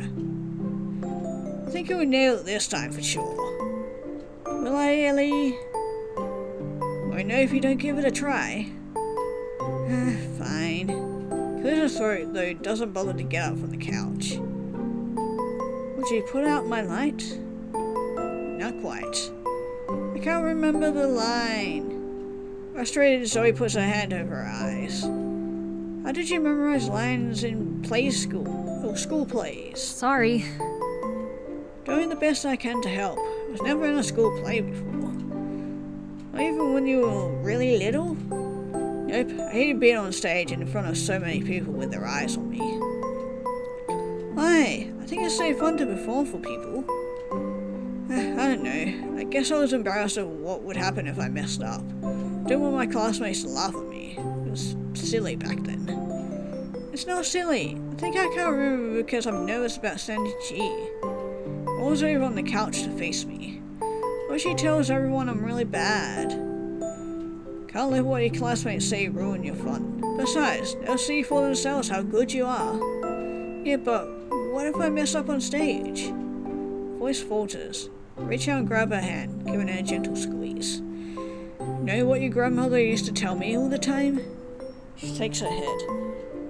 I think you'll nail it this time for sure. Will I, Ellie? Won't know if you don't give it a try. Fine. Clears her throat, though doesn't bother to get up from the couch. Would you put out my light? Not quite. I can't remember the line. Frustrated, Zoe puts her hand over her eyes. How did you memorize lines in play school? Or school plays? Sorry. Doing the best I can to help. I was never in a school play before. Not even when you were really little? Nope, I hated being on stage in front of so many people with their eyes on me. Why? I think it's so fun to perform for people. I don't know. I guess I was embarrassed of what would happen if I messed up. Didn't want my classmates to laugh at me. It was silly back then. It's not silly. I think I can't remember because I'm nervous about Sandy G. I was over on the couch to face me. What she tells everyone I'm really bad. Can't let what your classmates say ruin your fun. Besides, they'll see for themselves how good you are. Yeah, but what if I mess up on stage? Voice falters. Reach out and grab her hand, giving her a gentle squeeze. Know what your grandmother used to tell me all the time? She shakes her head.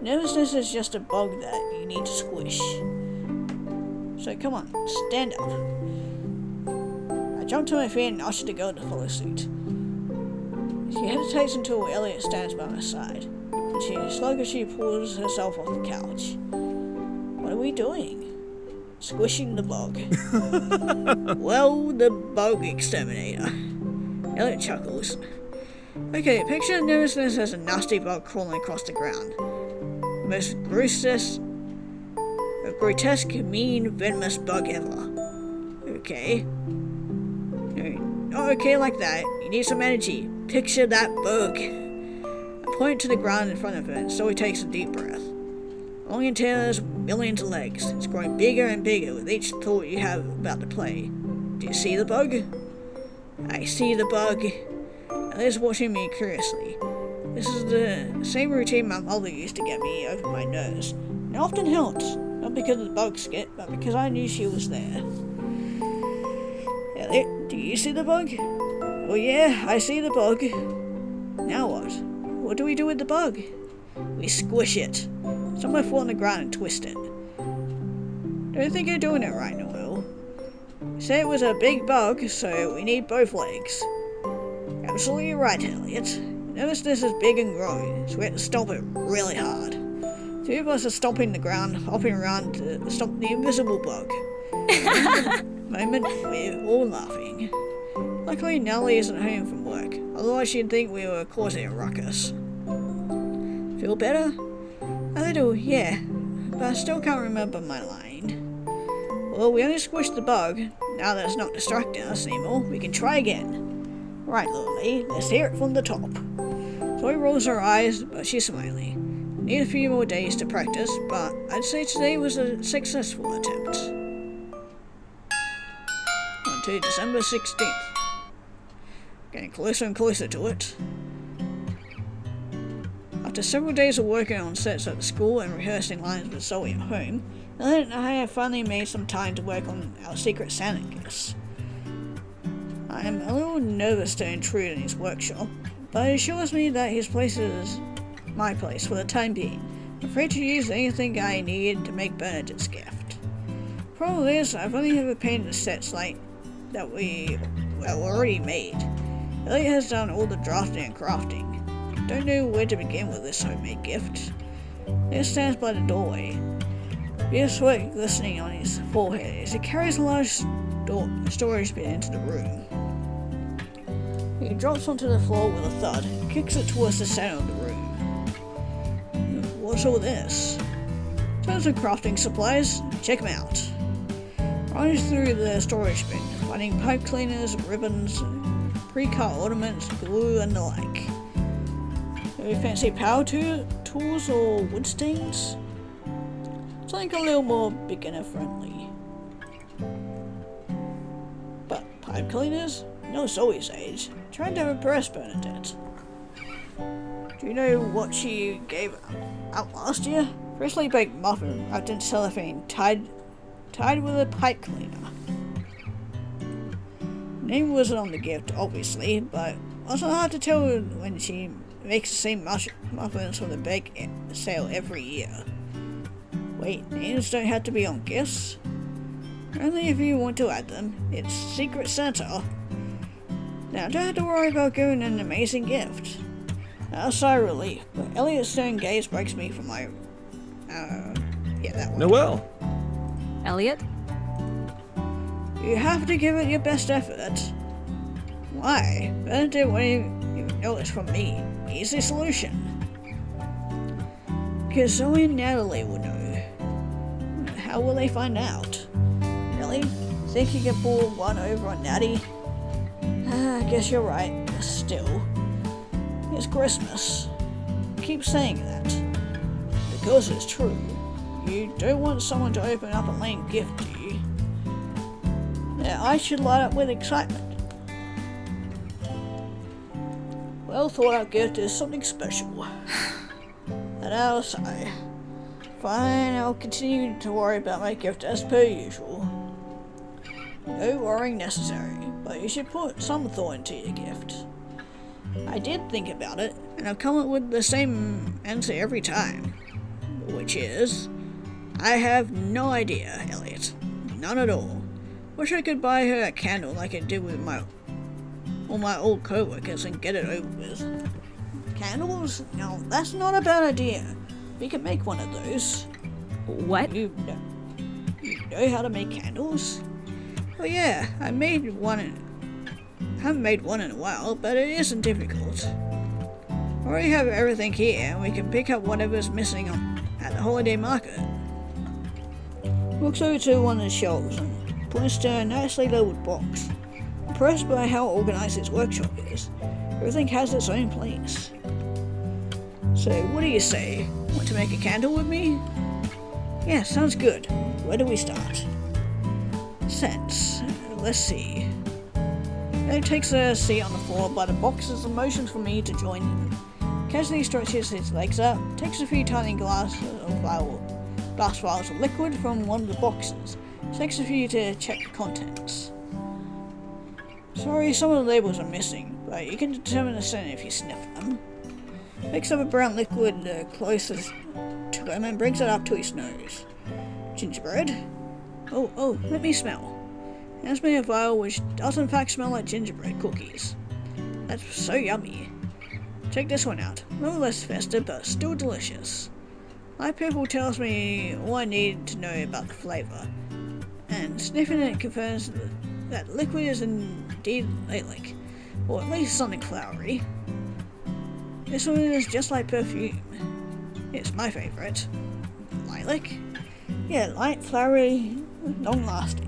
Nervousness is just a bug that you need to squish. So come on, stand up. I jump to my feet and usher the girl to follow suit. She hesitates until Elliot stands by my side, and sluggishly pulls herself off the couch. What are we doing? Squishing the bug. Well, the bug exterminator. Elliot chuckles. Okay, picture nervousness as a nasty bug crawling across the ground. The most grossest a grotesque, mean, venomous bug ever. Okay. No, not okay like that. You need some energy. Picture that bug. I point to the ground in front of her, so he takes a deep breath. Long antennas, millions of legs. It's growing bigger and bigger with each thought you have about the play. Do you see the bug? I see the bug. Elliott's watching me curiously. This is the same routine my mother used to get me over my nose. It often helped, not because of the bug skit, but because I knew she was there. Elliott, do you see the bug? Oh yeah, I see the bug. Now what? What do we do with the bug? We squish it. Somewhere fall on the ground and twist it. Don't think you're doing it right, Noel. You say it was a big bug, so we need both legs. Absolutely right, Elliott. Notice this is big and growing, so we have to stomp it really hard. Two of us are stomping the ground, hopping around to stomp the invisible bug. Moment, we're all laughing. Luckily, Nellie isn't home from work, otherwise she'd think we were causing a ruckus. Feel better? A little, yeah, but I still can't remember my line. Well, we only squished the bug. Now that it's not distracting us anymore, we can try again. Right, Lily, let's hear it from the top. Zoe rolls her eyes, but she's smiling. Need a few more days to practice, but I'd say today was a successful attempt. On to December 16th. Getting closer and closer to it. After several days of working on sets at the school and rehearsing lines with Zoe at home, Elliott and I have finally made some time to work on our Secret Santa gifts. I am a little nervous to intrude in his workshop, but he assures me that his place is my place for the time being. I'm afraid to use anything I need to make Bernadette's gift. Problem is, I've only ever painted the sets like that we already made. Elliott has done all the drafting and crafting. Don't know where to begin with this homemade gift. He stands by the doorway, beer sweat glistening on his forehead as he carries a large storage bin into the room. He drops onto the floor with a thud and kicks it towards the center of the room. What's all this? Tons of crafting supplies. Check them out. Runs through the storage bin, finding pipe cleaners, ribbons, pre-cut ornaments, glue, and the like. Any fancy power tools or wood stains? Something a little more beginner friendly. But pipe cleaners? No Zoe's age. Trying to impress Bernadette. Do you know what she gave out last year? Freshly baked muffin wrapped in cellophane, tied with a pipe cleaner. Name wasn't on the gift, obviously, but wasn't hard to tell when she makes the same muffins for the bake sale every year. Wait, names don't have to be on gifts? Only if you want to add them. It's Secret Santa. Now, don't have to worry about getting an amazing gift. A sigh of relief, but Elliott's stern gaze breaks me from my... yeah, that one. Noel! Elliott? You have to give it your best effort. Why? Bernadette won't even know it's from me. Easy solution. Because Zoe and Natalie will know. How will they find out? Really? Think you can pull one over on Natty? I guess you're right. Still. It's Christmas. Keep saying that. Because it's true. You don't want someone to open up a lame gift, do you? Now, I should light up with excitement. Well thought out gift is something special. And I'll sigh. Fine, I'll continue to worry about my gift as per usual. No worrying necessary, but you should put some thought into your gift. I did think about it, and I've come up with the same answer every time. Which is, I have no idea, Elliott. None at all. Wish I could buy her a candle like I did with all my old co-workers and get it over with. Candles? No, that's not a bad idea. We could make one of those. What? You know how to make candles? Oh yeah, I haven't made one in a while, but it isn't difficult. I already have everything here, and we can pick up whatever's missing at the holiday market. walks over to one of the shelves and points to a nicely labelled box. Impressed by how organised his workshop is, everything has its own place. So, what do you say? Want to make a candle with me? Yeah, sounds good. Where do we start? Scents. Let's see. He takes a seat on the floor by the boxes and motions for me to join him. Casually stretches his legs up, takes a few tiny glass vials of liquid from one of the boxes, takes a few to check the contents. Sorry, some of the labels are missing, but you can determine the scent if you sniff them. Picks up a brown liquid closest to him and brings it up to his nose. Gingerbread? Oh, let me smell. Hands me a vial which does in fact smell like gingerbread cookies. That's so yummy. Check this one out. A little less festive, but still delicious. Light purple tells me all I need to know about the flavour, and sniffing it confirms that liquid is indeed lilac, or at least something flowery. This one is just like perfume. It's my favourite. Lilac? Yeah, light, flowery, long-lasting.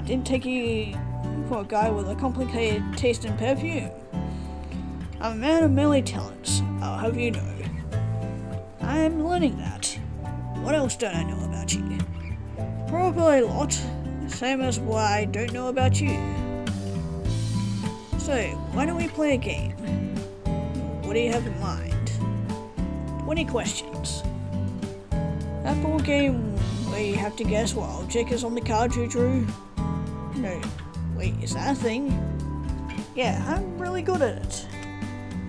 Didn't take you for a guy with a complicated taste in perfume. I'm a man of many talents, I'll have you know. I'm learning that. What else don't I know about you? Probably a lot, same as what I don't know about you. So, why don't we play a game? What do you have in mind? 20 questions. That board game where you have to guess what object is on the card you drew? No, wait, is that a thing? Yeah, I'm really good at it.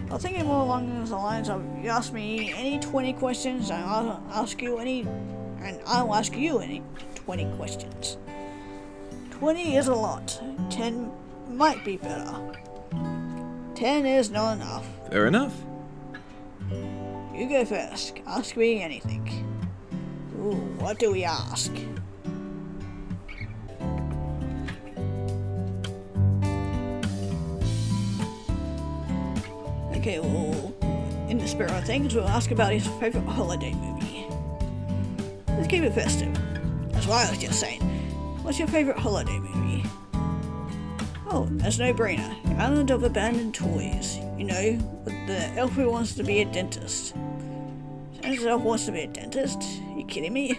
I was thinking more along the lines of you ask me any 20 questions and I'll ask you any 20 questions. 20 is a lot. 10 might be better. 10 is not enough. Fair enough. You go first. Ask me anything. Ooh, what do we ask? Okay, well, in the spirit of things, we'll ask about his favourite holiday movie. Let's keep it festive. That's what I was just saying. What's your favourite holiday movie? Oh, that's no brainer. Island of Abandoned Toys. You know, with the elf who wants to be a dentist. Santa's elf wants to be a dentist? Are you kidding me?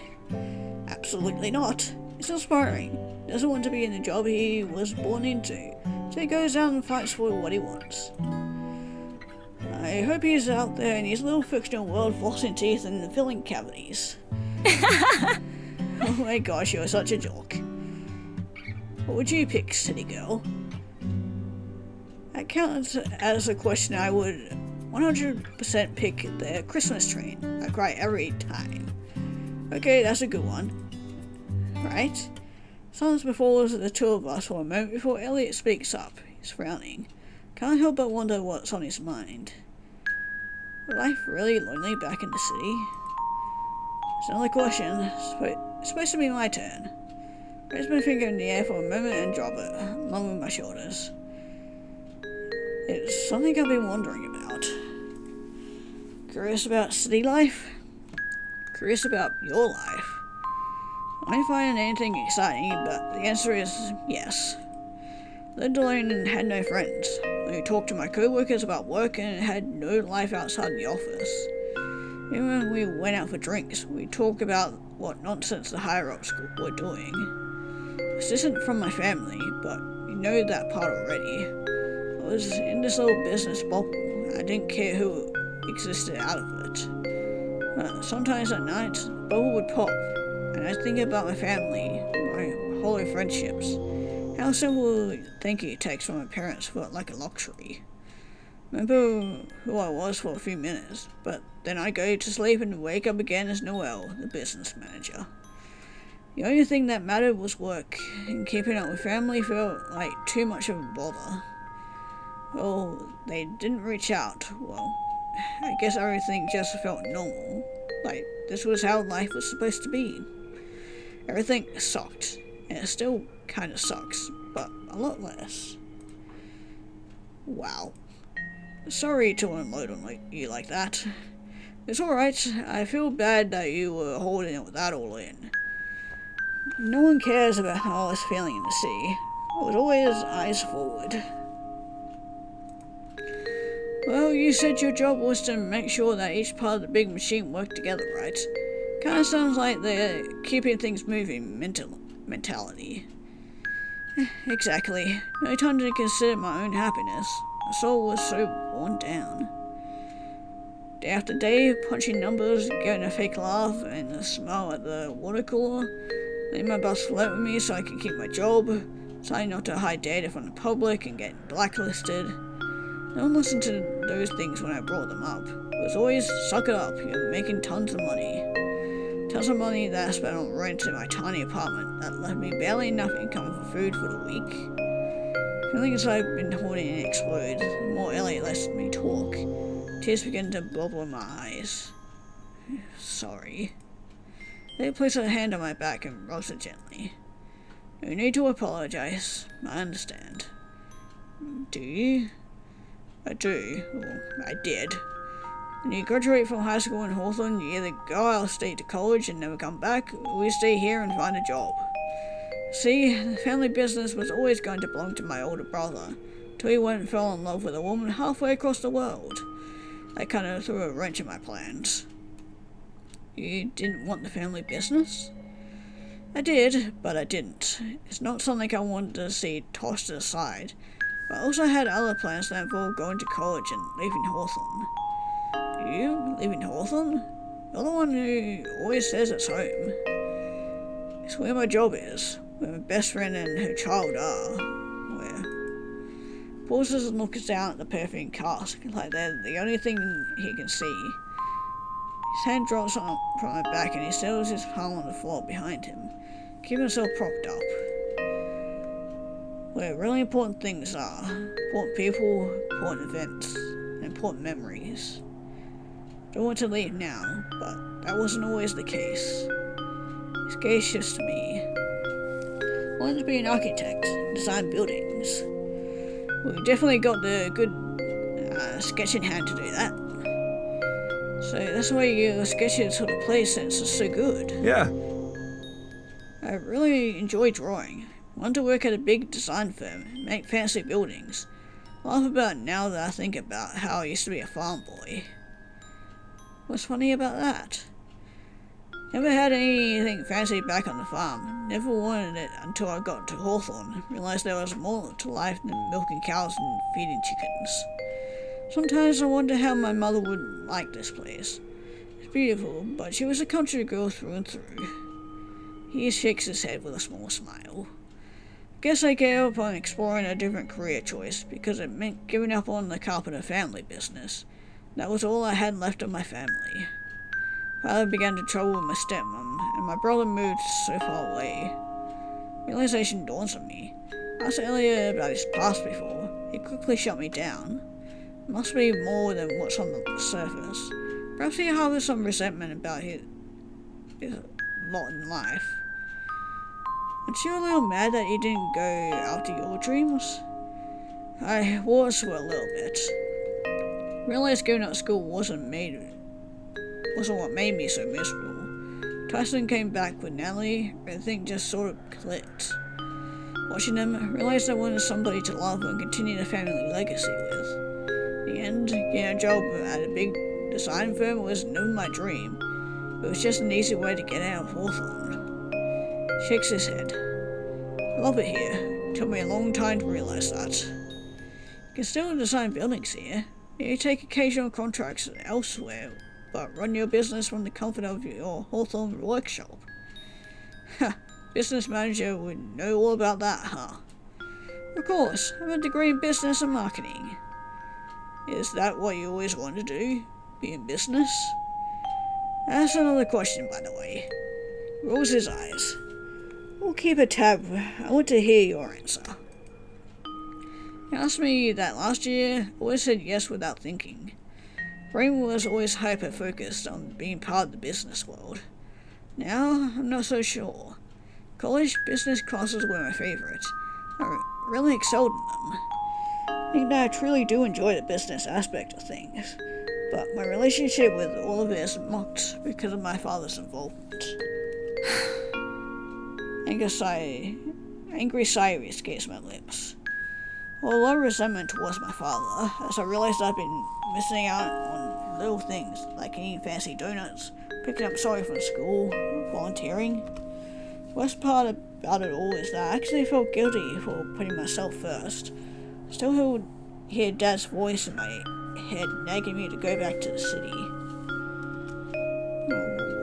Absolutely not. It's inspiring. He doesn't want to be in the job he was born into, so he goes out and fights for what he wants. I hope he's out there in his little fictional world flossing teeth and filling cavities. Oh my gosh, you're such a joke. What would you pick, city girl? That counts as a question I would 100% pick the Christmas train. I cry every time. Okay, that's a good one. Right? Silence befalls the two of us for a moment before Elliot speaks up. He's frowning. Can't help but wonder what's on his mind. Life really lonely back in the city? It's another question. It's supposed to be my turn. Raise my finger in the air for a moment and drop it, along with my shoulders. It's something I've been wondering about. Curious about city life? Curious about your life? I don't find anything exciting, but the answer is yes. Lived alone and had no friends. I talked to my co-workers about work and had no life outside the office. Even when we went out for drinks, we talked about what nonsense the higher-ups were doing. This isn't from my family, but you know that part already. I was in this little business bubble, and I didn't care who existed out of it. Sometimes at night, the bubble would pop, and I'd think about my family, my hollow friendships. How simple thinking it takes from my parents felt like a luxury. Remember who I was for a few minutes, but then I go to sleep and wake up again as Noel, the business manager. The only thing that mattered was work, and keeping up with family felt like too much of a bother. Well, they didn't reach out. Well, I guess everything just felt normal. Like, this was how life was supposed to be. Everything sucked, and it still kinda sucks, but a lot less. Wow. Sorry to unload on you like that. It's alright, I feel bad that you were holding it with that all in. No one cares about how I was feeling in the sea. I was always eyes forward. Well, you said your job was to make sure that each part of the big machine worked together, right? Kinda sounds like the keeping things moving mentality. Exactly. No time to consider my own happiness. My soul was so worn down. Day after day, punching numbers, getting a fake laugh, and a smile at the water cooler. Letting my boss flirt with me so I could keep my job. Deciding not to hide data from the public and getting blacklisted. No one listened to those things when I brought them up. It was always, suck it up, you're making tons of money. Tons of money that I spent on rent in my tiny apartment that left me barely enough income for food for the week. Feelings I've been holding in explode. The more Elliot lets me talk. Tears begin to bubble in my eyes. Sorry. They place a hand on my back and rubs it gently. No need to apologize. I understand. Do you? I do. Well, I did. When you graduate from high school in Hawthorne, you either go out of state to college and never come back, or you stay here and find a job. See, the family business was always going to belong to my older brother, till he went and fell in love with a woman halfway across the world. I kind of threw a wrench in my plans. You didn't want the family business? I did, but I didn't. It's not something I wanted to see tossed aside, but I also had other plans that involved going to college and leaving Hawthorne. You? Leaving Hawthorne? You're the one who always says it's home. It's where my job is, where my best friend and her child are. Where? Pauses and looks down at the perfume cask, like they're the only thing he can see. His hand drops from my back and he settles his palm on the floor behind him, keeping himself propped up. Where really important things are. Important people, important events, and important memories. Don't want to leave now, but that wasn't always the case. His gaze shifts to me. I wanted to be an architect and design buildings. Well, you definitely got the good sketch in hand to do that. So that's why your sketches sort of play sense is so good. Yeah. I really enjoy drawing. I want to work at a big design firm and make fancy buildings. I laugh about it now that I think about how I used to be a farm boy. What's funny about that? Never had anything fancy back on the farm. Never wanted it until I got to Hawthorne and realized there was more to life than milking cows and feeding chickens. Sometimes I wonder how my mother would like this place. It's beautiful, but she was a country girl through and through. He shakes his head with a small smile. Guess I gave up on exploring a different career choice because it meant giving up on the carpenter family business. That was all I had left of my family. Father began to trouble with my stepmom, and my brother moved so far away. Realization dawns on me. I asked Elliot about his past before. He quickly shut me down. It must be more than what's on the surface. Perhaps he harbored some resentment about his lot in life. Aren't you a little mad that you didn't go after your dreams? I was for a little bit. Realized going out of school wasn't what made me so miserable. Tyson came back with Natalie, everything just sort of clicked. Watching them, I realized I wanted somebody to love and continue the family legacy with. In the end, getting a job at a big design firm was never my dream. It was just an easy way to get out of Hawthorne. Shakes his head. I love it here. It took me a long time to realize that. You can still design buildings here. You take occasional contracts elsewhere, but run your business from the comfort of your Hawthorne workshop. Ha! Business manager would know all about that, huh? Of course, I have a degree in business and marketing. Is that what you always wanted to do? Be in business? That's another question, by the way. Rolls his eyes. We'll keep a tab. I want to hear your answer. He asked me that last year. I always said yes without thinking. Brain was always hyper-focused on being part of the business world. Now, I'm not so sure. College business classes were my favorite. I really excelled in them. I think that I truly do enjoy the business aspect of things, but my relationship with all of it is mocked because of my father's involvement. Angry sigh escapes my lips. Well, a lot of resentment towards my father, as I realized I've been missing out on little things like eating fancy donuts, picking up sewing from school, volunteering. The worst part about it all is that I actually felt guilty for putting myself first. Still hear Dad's voice in my head nagging me to go back to the city.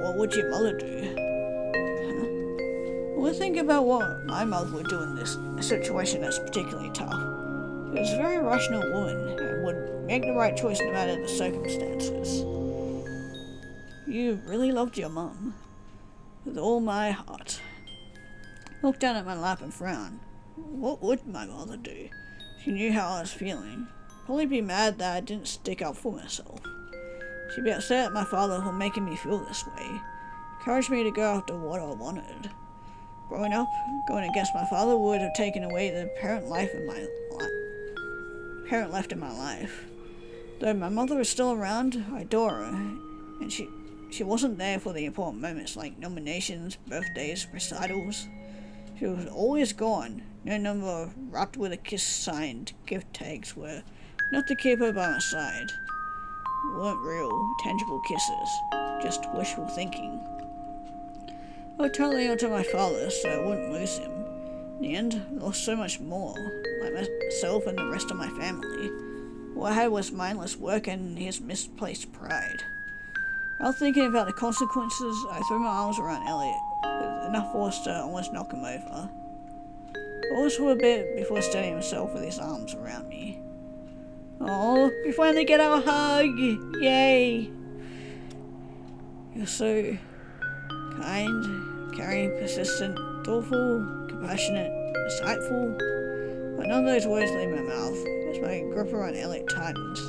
What would your mother do? Well, think about what my mother would do in this situation that's particularly tough. She was a very rational woman and would make the right choice no matter the circumstances. You really loved your mum. With all my heart. I looked down at my lap and frowned. What would my mother do? She knew how I was feeling. Probably be mad that I didn't stick up for myself. She'd be upset at my father for making me feel this way. Encouraged me to go after what I wanted. Growing up, going against my father would have taken away the parent left in my life. Though my mother is still around, I adore her, and she wasn't there for the important moments like nominations, birthdays, recitals. She was always gone. No number wrapped with a kiss signed gift tags were not to keep her by my side. Weren't real, tangible kisses, just wishful thinking. I was totally onto my father so I wouldn't lose him. In the end, I lost so much more, like myself and the rest of my family. All I had was mindless work and his misplaced pride. While thinking about the consequences, I threw my arms around Elliot, with enough force to almost knock him over. Paused for a bit before steadying himself with his arms around me. Oh, we finally get our hug! Yay! You're so kind, caring, persistent, thoughtful, compassionate, insightful. But none of those words leave my mouth as my grip around Elliot tightens.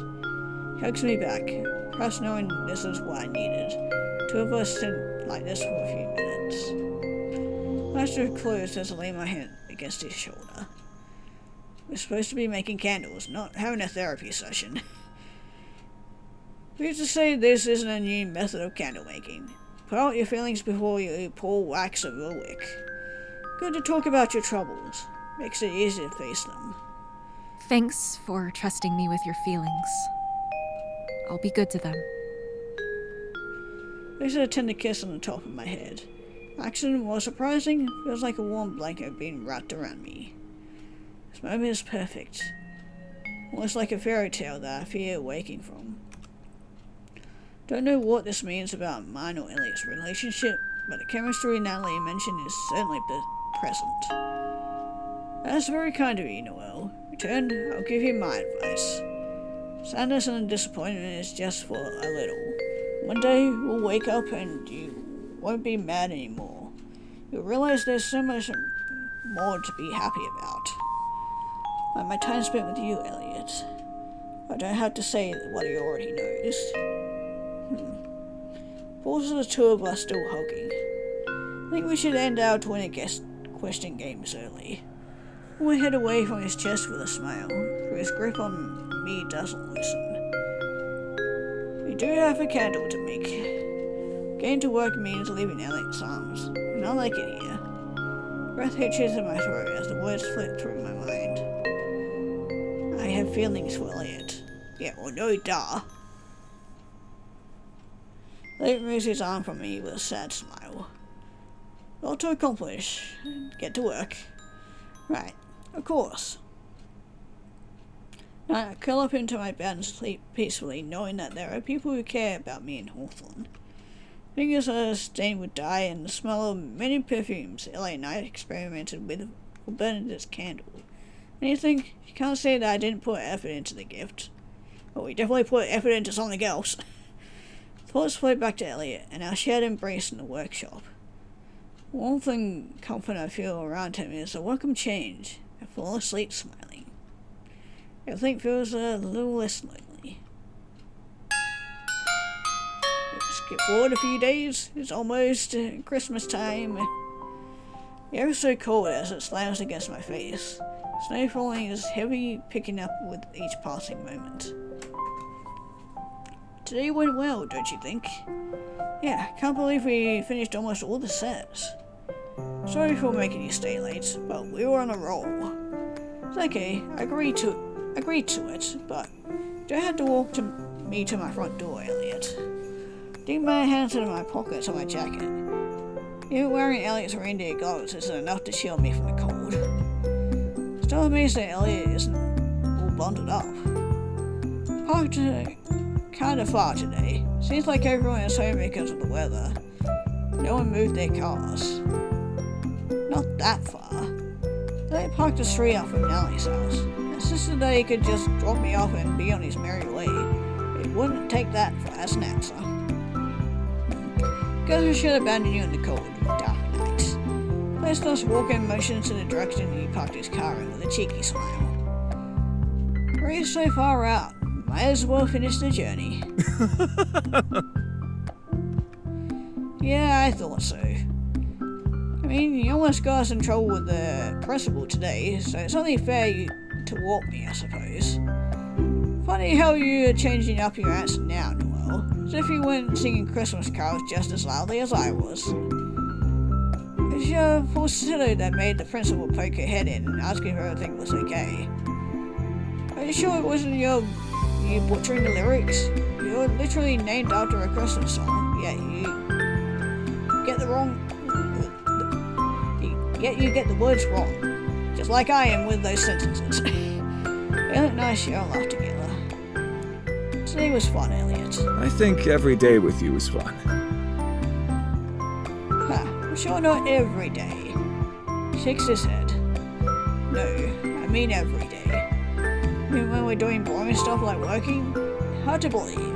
He hugs me back, perhaps knowing this is what I needed. Two of us sit like this for a few minutes. My eyes are closed as I lay my hand against his shoulder. We're supposed to be making candles, not having a therapy session. Who's to say this isn't a new method of candle making? Put out your feelings before you pour wax over a wick. Good to talk about your troubles. Makes it easy to face them. Thanks for trusting me with your feelings. I'll be good to them. There's a tender kiss on the top of my head. Action was surprising. Feels like a warm blanket being wrapped around me. This moment is perfect. Almost like a fairy tale that I fear waking from. Don't know what this means about mine or Elliot's relationship, but the chemistry Natalie mentioned is certainly present. That's very kind of you, Noelle. Return, I'll give you my advice. Sadness and disappointment is just for a little. One day we'll wake up and you won't be mad anymore. You'll realize there's so much more to be happy about. Like my time spent with you, Elliot. I don't have to say what he already knows. Pause of the two of us still hugging. I think we should end our 20 guest question games early. Pull my head away from his chest with a smile, for his grip on me doesn't loosen. We do have a candle to make. Getting to work means leaving Elliot's arms, and I like it here. Breath hitches in my throat as the words flit through my mind. I have feelings for Elliot. Yeah, well, no duh. Elliot removes his arm from me with a sad smile. Lot to accomplish. Get to work. Right, of course. Now I curl up into my bed and sleep peacefully, knowing that there are people who care about me in Hawthorne. Fingers are stained with dye, and the smell of many perfumes Elliot and I experimented with for Bernadette's candle. Anything? You can't say that I didn't put effort into the gift. But we definitely put effort into something else. Thoughts float back to Elliot and our shared embrace in the workshop. One thing comfort I feel around him is a welcome change. I fall asleep smiling. Everything feels a little less lonely. Skip forward a few days. It's almost Christmas time. The air is so cold as it slams against my face. Snow falling is heavy, picking up with each passing moment. Today went well, don't you think? Yeah, can't believe we finished almost all the sets. Sorry for making you stay late, but we were on a roll. It's okay, I agreed to it, but you don't have to walk me to my front door, Elliot. Dig my hands into my pockets of my jacket. Even wearing Elliot's reindeer gloves isn't enough to shield me from the cold. Still amazed that Elliot isn't all bundled up. Parked kind of far today. Seems like everyone is home because of the weather. No one moved their cars. Not that far. They parked a street off from Nellie's house. Insisted that he could just drop me off and be on his merry way. He wouldn't take that as an answer. Guess I should abandon you in the cold, dark night. Placed us walking motions in the direction he parked his car in with a cheeky smile. We're so far out, might as well finish the journey. Yeah, I thought so. I mean, you almost got us in trouble with the principal today, so it's only fair to walk me, I suppose. Funny how you're changing up your answer now, Noel, as if you weren't singing Christmas carols just as loudly as I was. It's your falsetto that made the principal poke her head in and ask if everything was okay. Are you sure it wasn't you butchering the lyrics? You're literally named after a Christmas song, yet you get the words wrong, just like I am with those sentences. Elliot and I share a laugh together. Today was fun, Elliot. I think every day with you is fun. I'm sure not every day. Shakes his head. No, I mean every day. I mean when we're doing boring stuff like working, hard to believe.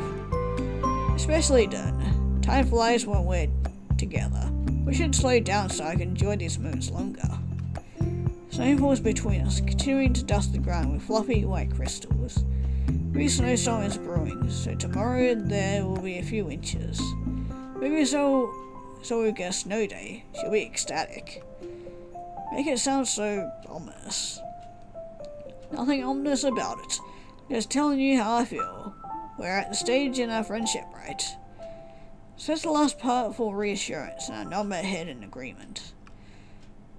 Especially done. Time flies when we're together. We should slow down so I can enjoy these moments longer. Snow falls between us, continuing to dust the ground with fluffy white crystals. Maybe snowstorm is brewing, so tomorrow there will be a few inches. Maybe so we'll get a snow day. She'll be ecstatic. Make it sound so ominous. Nothing ominous about it. Just telling you how I feel. We're at the stage in our friendship, right? So that's the last part for reassurance, and I nod my head in agreement.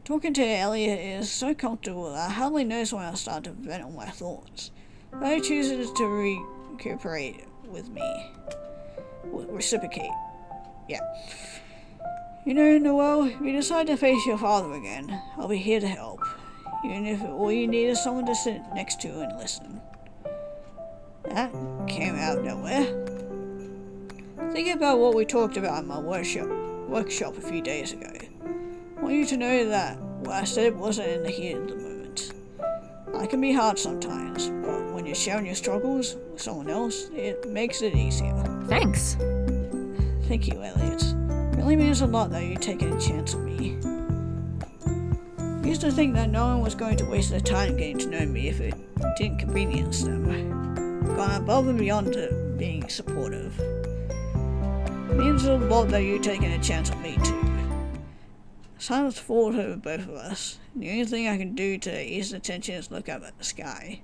Talking to Elliot is so comfortable that I hardly notice when I start to vent on my thoughts. But he chooses to recuperate with me. Reciprocate. Yeah. You know, Noel, if you decide to face your father again, I'll be here to help. Even if all you need is someone to sit next to and listen. That came out of nowhere. Think about what we talked about in my workshop a few days ago. I want you to know that what I said wasn't in the heat of the moment. I can be hard sometimes, but when you're sharing your struggles with someone else, it makes it easier. Thanks. Thank you, Elliot. It really means a lot that you're taking a chance on me. I used to think that no one was going to waste their time getting to know me if it didn't convenience them. Gone above and beyond being supportive. It means a lot that you're taking a chance on me too. Silence falls over both of us. The only thing I can do to ease the tension is look up at the sky.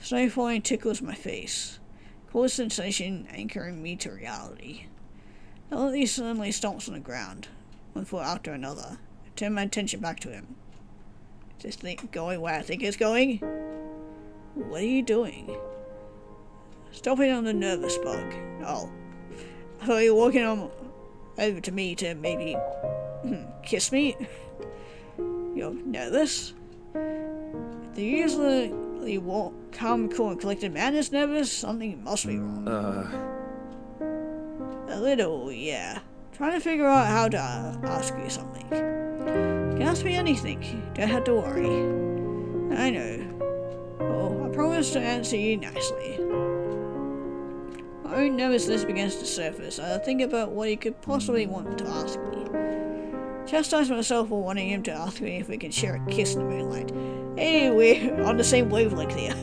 Snow falling tickles my face. Cold sensation anchoring me to reality. Elliot suddenly stomps on the ground, one foot after another. I turn my attention back to him. Is this thing going where I think it's going? What are you doing? Stopping on the nervous bug. Oh. I thought you were walking over to me to maybe kiss me? You're nervous? The usually calm, cool, and collected man is nervous. Something must be wrong. A little, yeah. Trying to figure out how to ask you something. You can ask me anything. You don't have to worry. I know. Well, I promise to answer you nicely. My own nervousness begins to surface. I think about what he could possibly want to ask me. Chastise myself for wanting him to ask me if we can share a kiss in the moonlight. Hey, we're on the same wavelength here.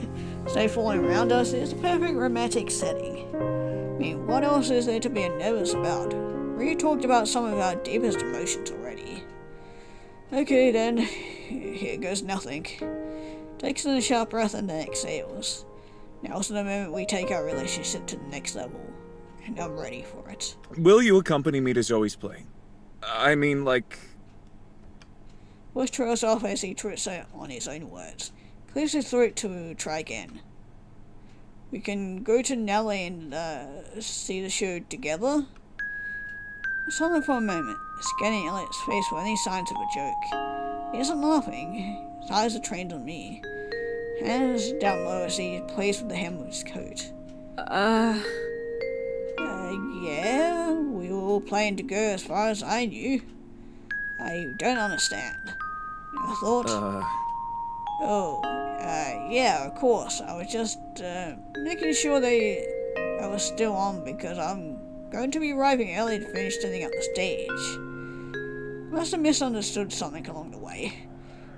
Snow falling around us is the perfect romantic setting. I mean, what else is there to be nervous about? We talked about some of our deepest emotions already. Okay then, here goes nothing. Takes in a sharp breath and then exhales. Now's the moment we take our relationship to the next level, and I'm ready for it. Will you accompany me to Zoe's play? I mean, like, voice trails off as he trips out on his own words. Clears his throat to try again. We can go to Nellie and see the show together? Silent for a moment, scanning Elliot's face for any signs of a joke. He isn't laughing. His eyes are trained on me. Hands down low as he plays with the hem of his coat. Yeah, we were all planning to go as far as I knew. I don't understand. I thought... yeah, of course. I was just, making sure I was still on because I'm going to be arriving early to finish setting up the stage. Must have misunderstood something along the way.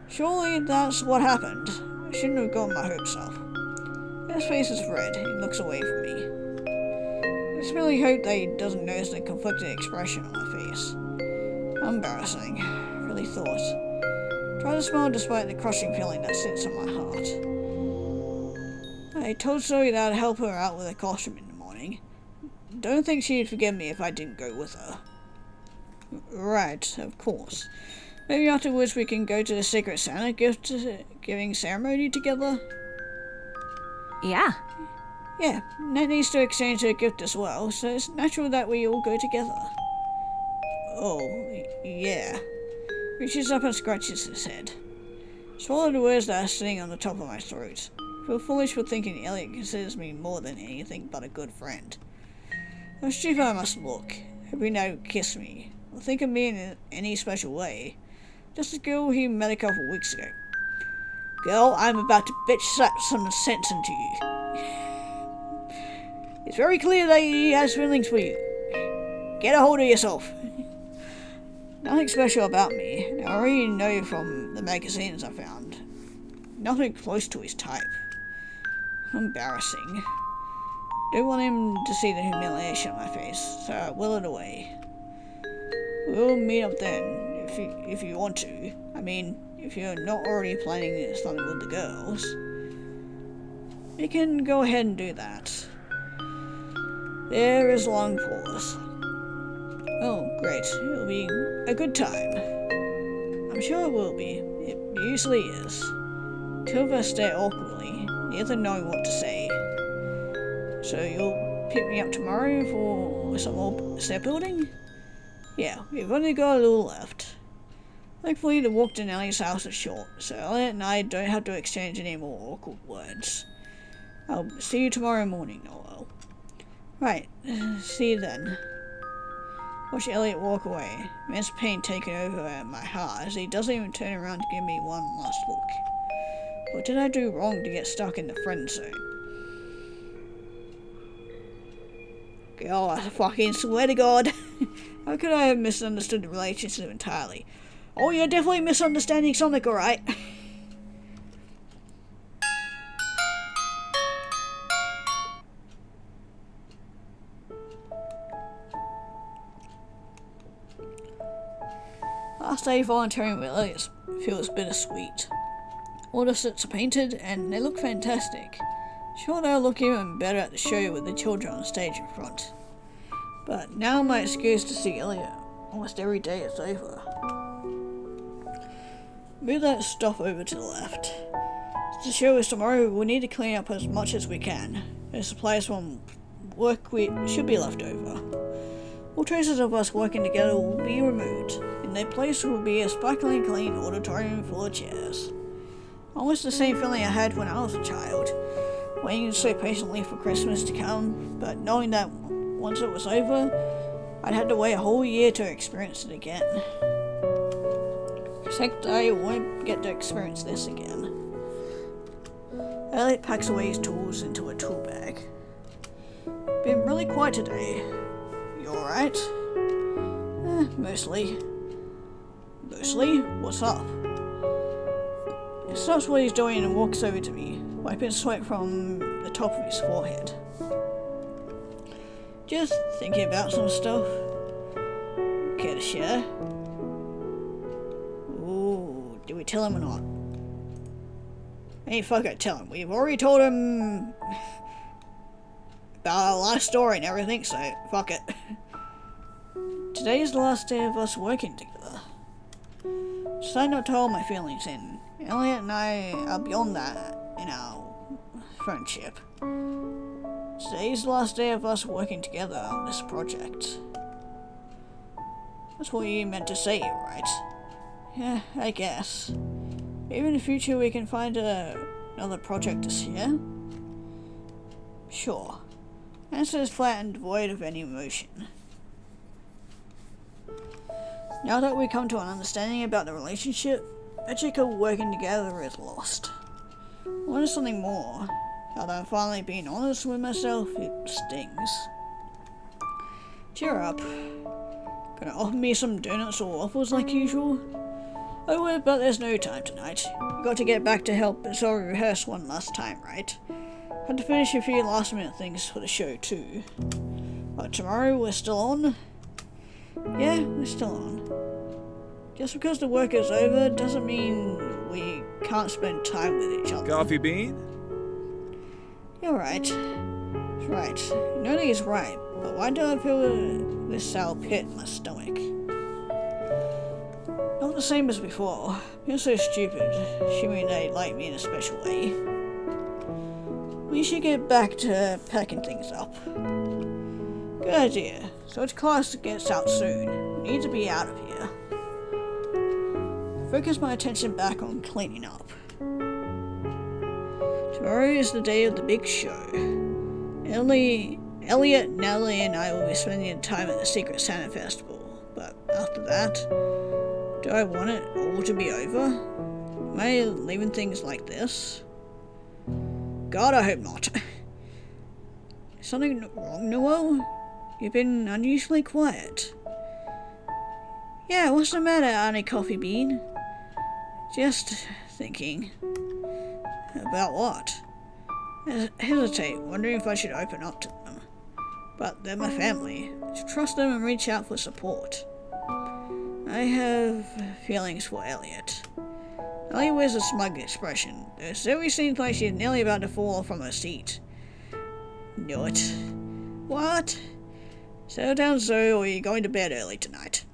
Surely that's what happened. I shouldn't have gotten my hopes up. His face is red. He looks away from me. I just really hope that he doesn't notice the conflicted expression on my face. Embarrassing. I really thought. Try to smile despite the crushing feeling that sits on my heart. I told Zoe that I'd help her out with her costume in the morning. Don't think she'd forgive me if I didn't go with her. Right, of course. Maybe afterwards we can go to the Secret Santa giving ceremony together? Yeah. Yeah, Ned needs to exchange her gift as well, so it's natural that we all go together. Oh, yeah. Reaches up and scratches his head. Swallow the words that are sitting on the top of my throat. Feel foolish for thinking Elliot considers me more than anything but a good friend. How stupid I must look. Every night would kiss me, or think of me in any special way. Just the girl he met a couple weeks ago. Girl, I'm about to bitch slap some sense into you. It's very clear that he has feelings for you. Get a hold of yourself. Nothing special about me. I already know from the magazines I found. Nothing close to his type. Embarrassing. Don't want him to see the humiliation on my face, so I will it away. We'll meet up then, if you want to. I mean, if you're not already planning something with the girls. You can go ahead and do that. There is a long pause. Oh, great. It'll be a good time. I'm sure it will be. It usually is. Two of us stare awkwardly, neither knowing what to say. So you'll pick me up tomorrow for some more step building? Yeah, we've only got a little left. Thankfully the walk to Nellie's house is short, so Elliot and I don't have to exchange any more awkward words. I'll see you tomorrow morning, Noel. Right, see you then. Watch Elliot walk away, immense pain taking over my heart as he doesn't even turn around to give me one last look. What did I do wrong to get stuck in the friend zone? God, I fucking swear to God. How could I have misunderstood the relationship entirely? Oh, you're definitely misunderstanding something, alright? Last day volunteering with Elliot feels bittersweet. All the sets are painted and they look fantastic. Sure, they'll look even better at the show with the children on stage in front. But now my excuse to see Elliot almost every day is over. Move that stuff over to the left. Since the show is tomorrow, we'll need to clean up as much as we can. The supplies from work should be left over. All traces of us working together will be removed. In their place will be a sparkling clean auditorium full of chairs. Almost the same feeling I had when I was a child, waiting so patiently for Christmas to come, but knowing that once it was over, I'd had to wait a whole year to experience it again. Except I won't get to experience this again. Elliot packs away his tools into a tool bag. Been really quiet today. You alright? Mostly. Mostly? What's up? He stops what he's doing and walks over to me, wiping sweat from the top of his forehead. Just thinking about some stuff. Care to share? Ooh, do we tell him or not? Ain't fuck it, tell him. We've already told him about our last story and everything, so fuck it. Today is the last day of us working together. decided not to hold my feelings in. Elliot and I are beyond that in our friendship. Today's the last day of us working together on this project. That's what you meant to say, right? Yeah, I guess. Maybe in the future we can find another project to share? Sure. Answer is flat and devoid of any emotion. Now that we come to an understanding about the relationship, magic of working together is lost. I wanted something more. Now that I'm finally being honest with myself, it stings. Cheer up. Gonna offer me some donuts or waffles like usual? I would, but there's no time tonight. Got to get back to help Zoe rehearse one last time, right? Had to finish a few last minute things for the show too. But tomorrow we're still on? Yeah, we're still on. Just because the work is over doesn't mean we can't spend time with each other. Coffee bean? You're right. That's right. Noni's right, but why do I feel this sour pit in my stomach? Not the same as before. You're so stupid, assuming they like me in a special way. We should get back to packing things up. Good idea. So it's class gets out soon. We need to be out of here. Focus my attention back on cleaning up. Tomorrow is the day of the big show. Elliot, Natalie, and I will be spending time at the Secret Santa Festival. But after that, do I want it all to be over? Am I leaving things like this? God, I hope not. Is something wrong, Noel? You've been unusually quiet. Yeah, what's the matter, Auntie Coffee Bean? Just thinking. About what? I hesitate, wondering if I should open up to them. But they're my family. I should trust them and reach out for support. I have feelings for Elliot. Ellie wears a smug expression. Zoe seems like she's nearly about to fall from her seat. Knew it. What? Settle down, Zoe, or you're going to bed early tonight.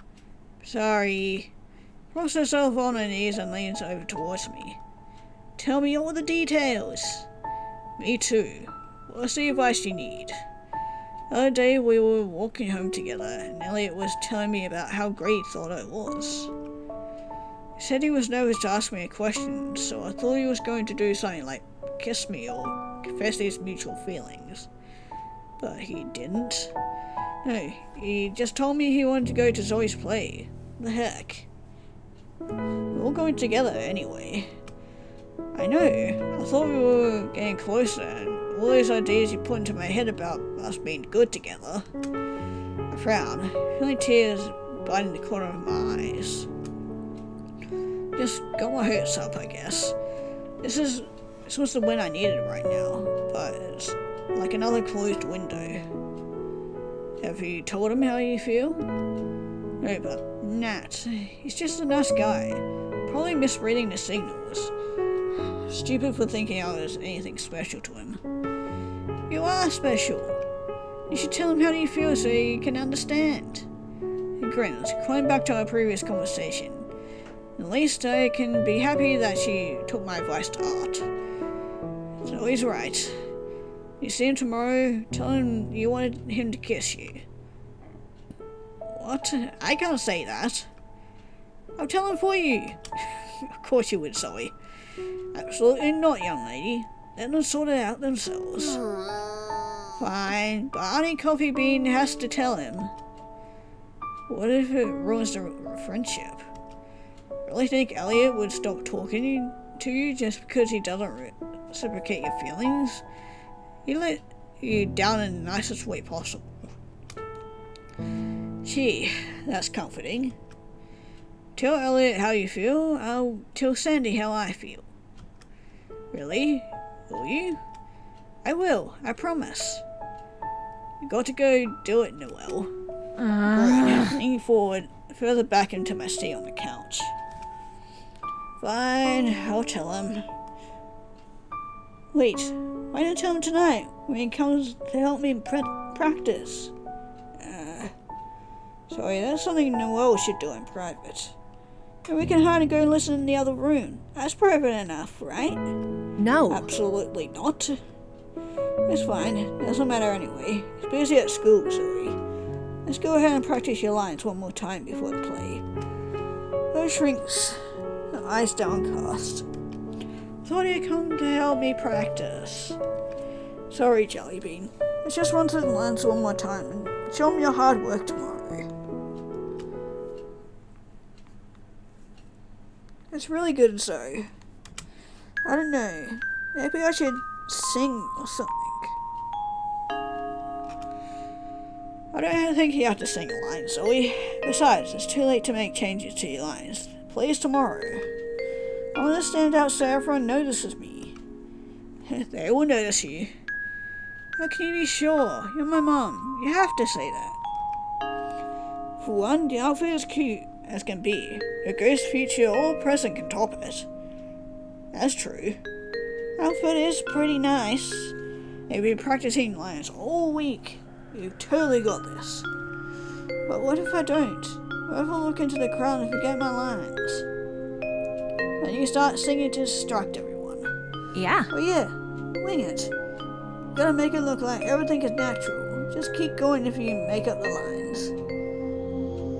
Sorry. Props herself on her knees and leans over towards me. Tell me all the details. Me too. What's the advice you need? The other day we were walking home together and Elliot was telling me about how great he thought I was. He said he was nervous to ask me a question, so I thought he was going to do something like kiss me or confess his mutual feelings. But he didn't. No, he just told me he wanted to go to Zoe's play. The heck. We're all going together anyway. I know. I thought we were getting closer, and all those ideas you put into my head about us being good together. I frown, feeling tears biting the corner of my eyes. Just got my hopes up, I guess. This was the win I needed right now, but it's like another closed window. Have you told him how you feel? No, but Nat, he's just a nice guy. Probably misreading the signals. Stupid for thinking I was anything special to him. You are special. You should tell him how you feel so he can understand. He grins, going back to our previous conversation. At least I can be happy that she took my advice to heart. So he's right. You see him tomorrow, tell him you wanted him to kiss you. What? I can't say that. I'll tell him for you. Of course you would, Zoe. Absolutely not, young lady. Let them sort it out themselves. Fine, but Auntie Coffee Bean has to tell him. What if it ruins the friendship? Really think Elliot would stop talking to you just because he doesn't reciprocate your feelings? He let you down in the nicest way possible. Gee, that's comforting. Tell Elliot how you feel, I'll tell Sandy how I feel. Really? Will you? I will, I promise. You got to go do it, Noel. Leaning forward, further back into my seat on the couch. Fine, I'll tell him. Wait, why not tell him tonight when he comes to help me practice? Sorry, that's something Noel should do in private. And we can hide and go listen in the other room. That's private enough, right? No. Absolutely not. It's fine. It doesn't matter anyway. He's busy at school, Zoe. Let's go ahead and practice your lines one more time before the play. Those shrinks, the eyes downcast. Thought you'd come to help me practice. Sorry, Jellybean. I just wanted to learn one more time and show me your hard work tomorrow. It's really good, Zoe. I don't know. Maybe I should sing or something. I don't think you have to sing a line, Zoe. Besides, it's too late to make changes to your lines. Plays tomorrow. I want to stand out so everyone notices me. They will notice you. How can you be sure? You're my mom. You have to say that. For one, the outfit is cute as can be. Your ghost, future, or present can top it. That's true. Outfit is pretty nice. They've been practicing lines all week. You've totally got this. But what if I don't? What if I look into the crowd and forget my lines? Then you start singing to distract everyone. Yeah. Oh yeah, wing it. You gotta make it look like everything is natural. Just keep going if you make up the lines.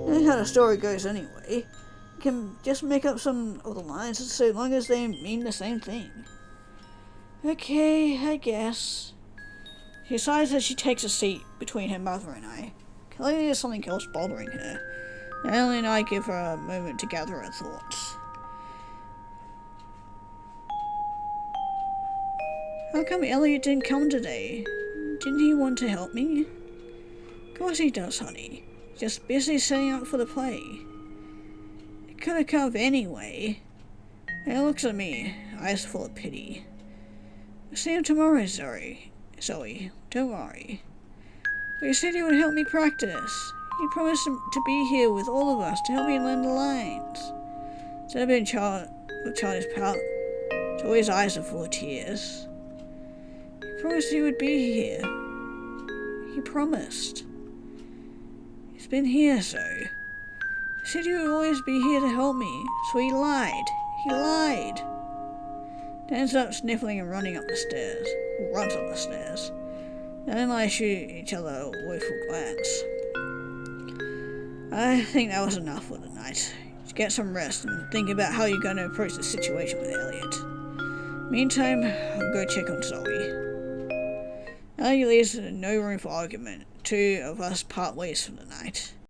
That's how the story goes anyway. You can just make up some of the lines so long as they mean the same thing. Okay, I guess. She decides that she takes a seat between her mother and I. Clearly there's something else bothering her. Ellie and I give her a moment to gather her thoughts. How come Elliot didn't come today? Didn't he want to help me? Of course he does, honey. He's just busy setting up for the play. He could have come anyway. He looks at me, eyes full of pity. We'll see him tomorrow, Zoe, don't worry. But you said you would help me practice. You promised to be here with all of us to help me learn the lines. Instead of being childish pout, Zoe's eyes are full of tears. He promised he would be here. He promised. He's been here, Zoe. He said you would always be here to help me, so he lied. He lied. Dan's up sniffling and running up the stairs. Runs up the stairs. Dan and I shoot each other a woeful glance. I think that was enough for the night. Just get some rest and think about how you're going to approach the situation with Elliot. Meantime, I'll go check on Zoe. Elliot leaves no room for argument. Two of us part ways for the night.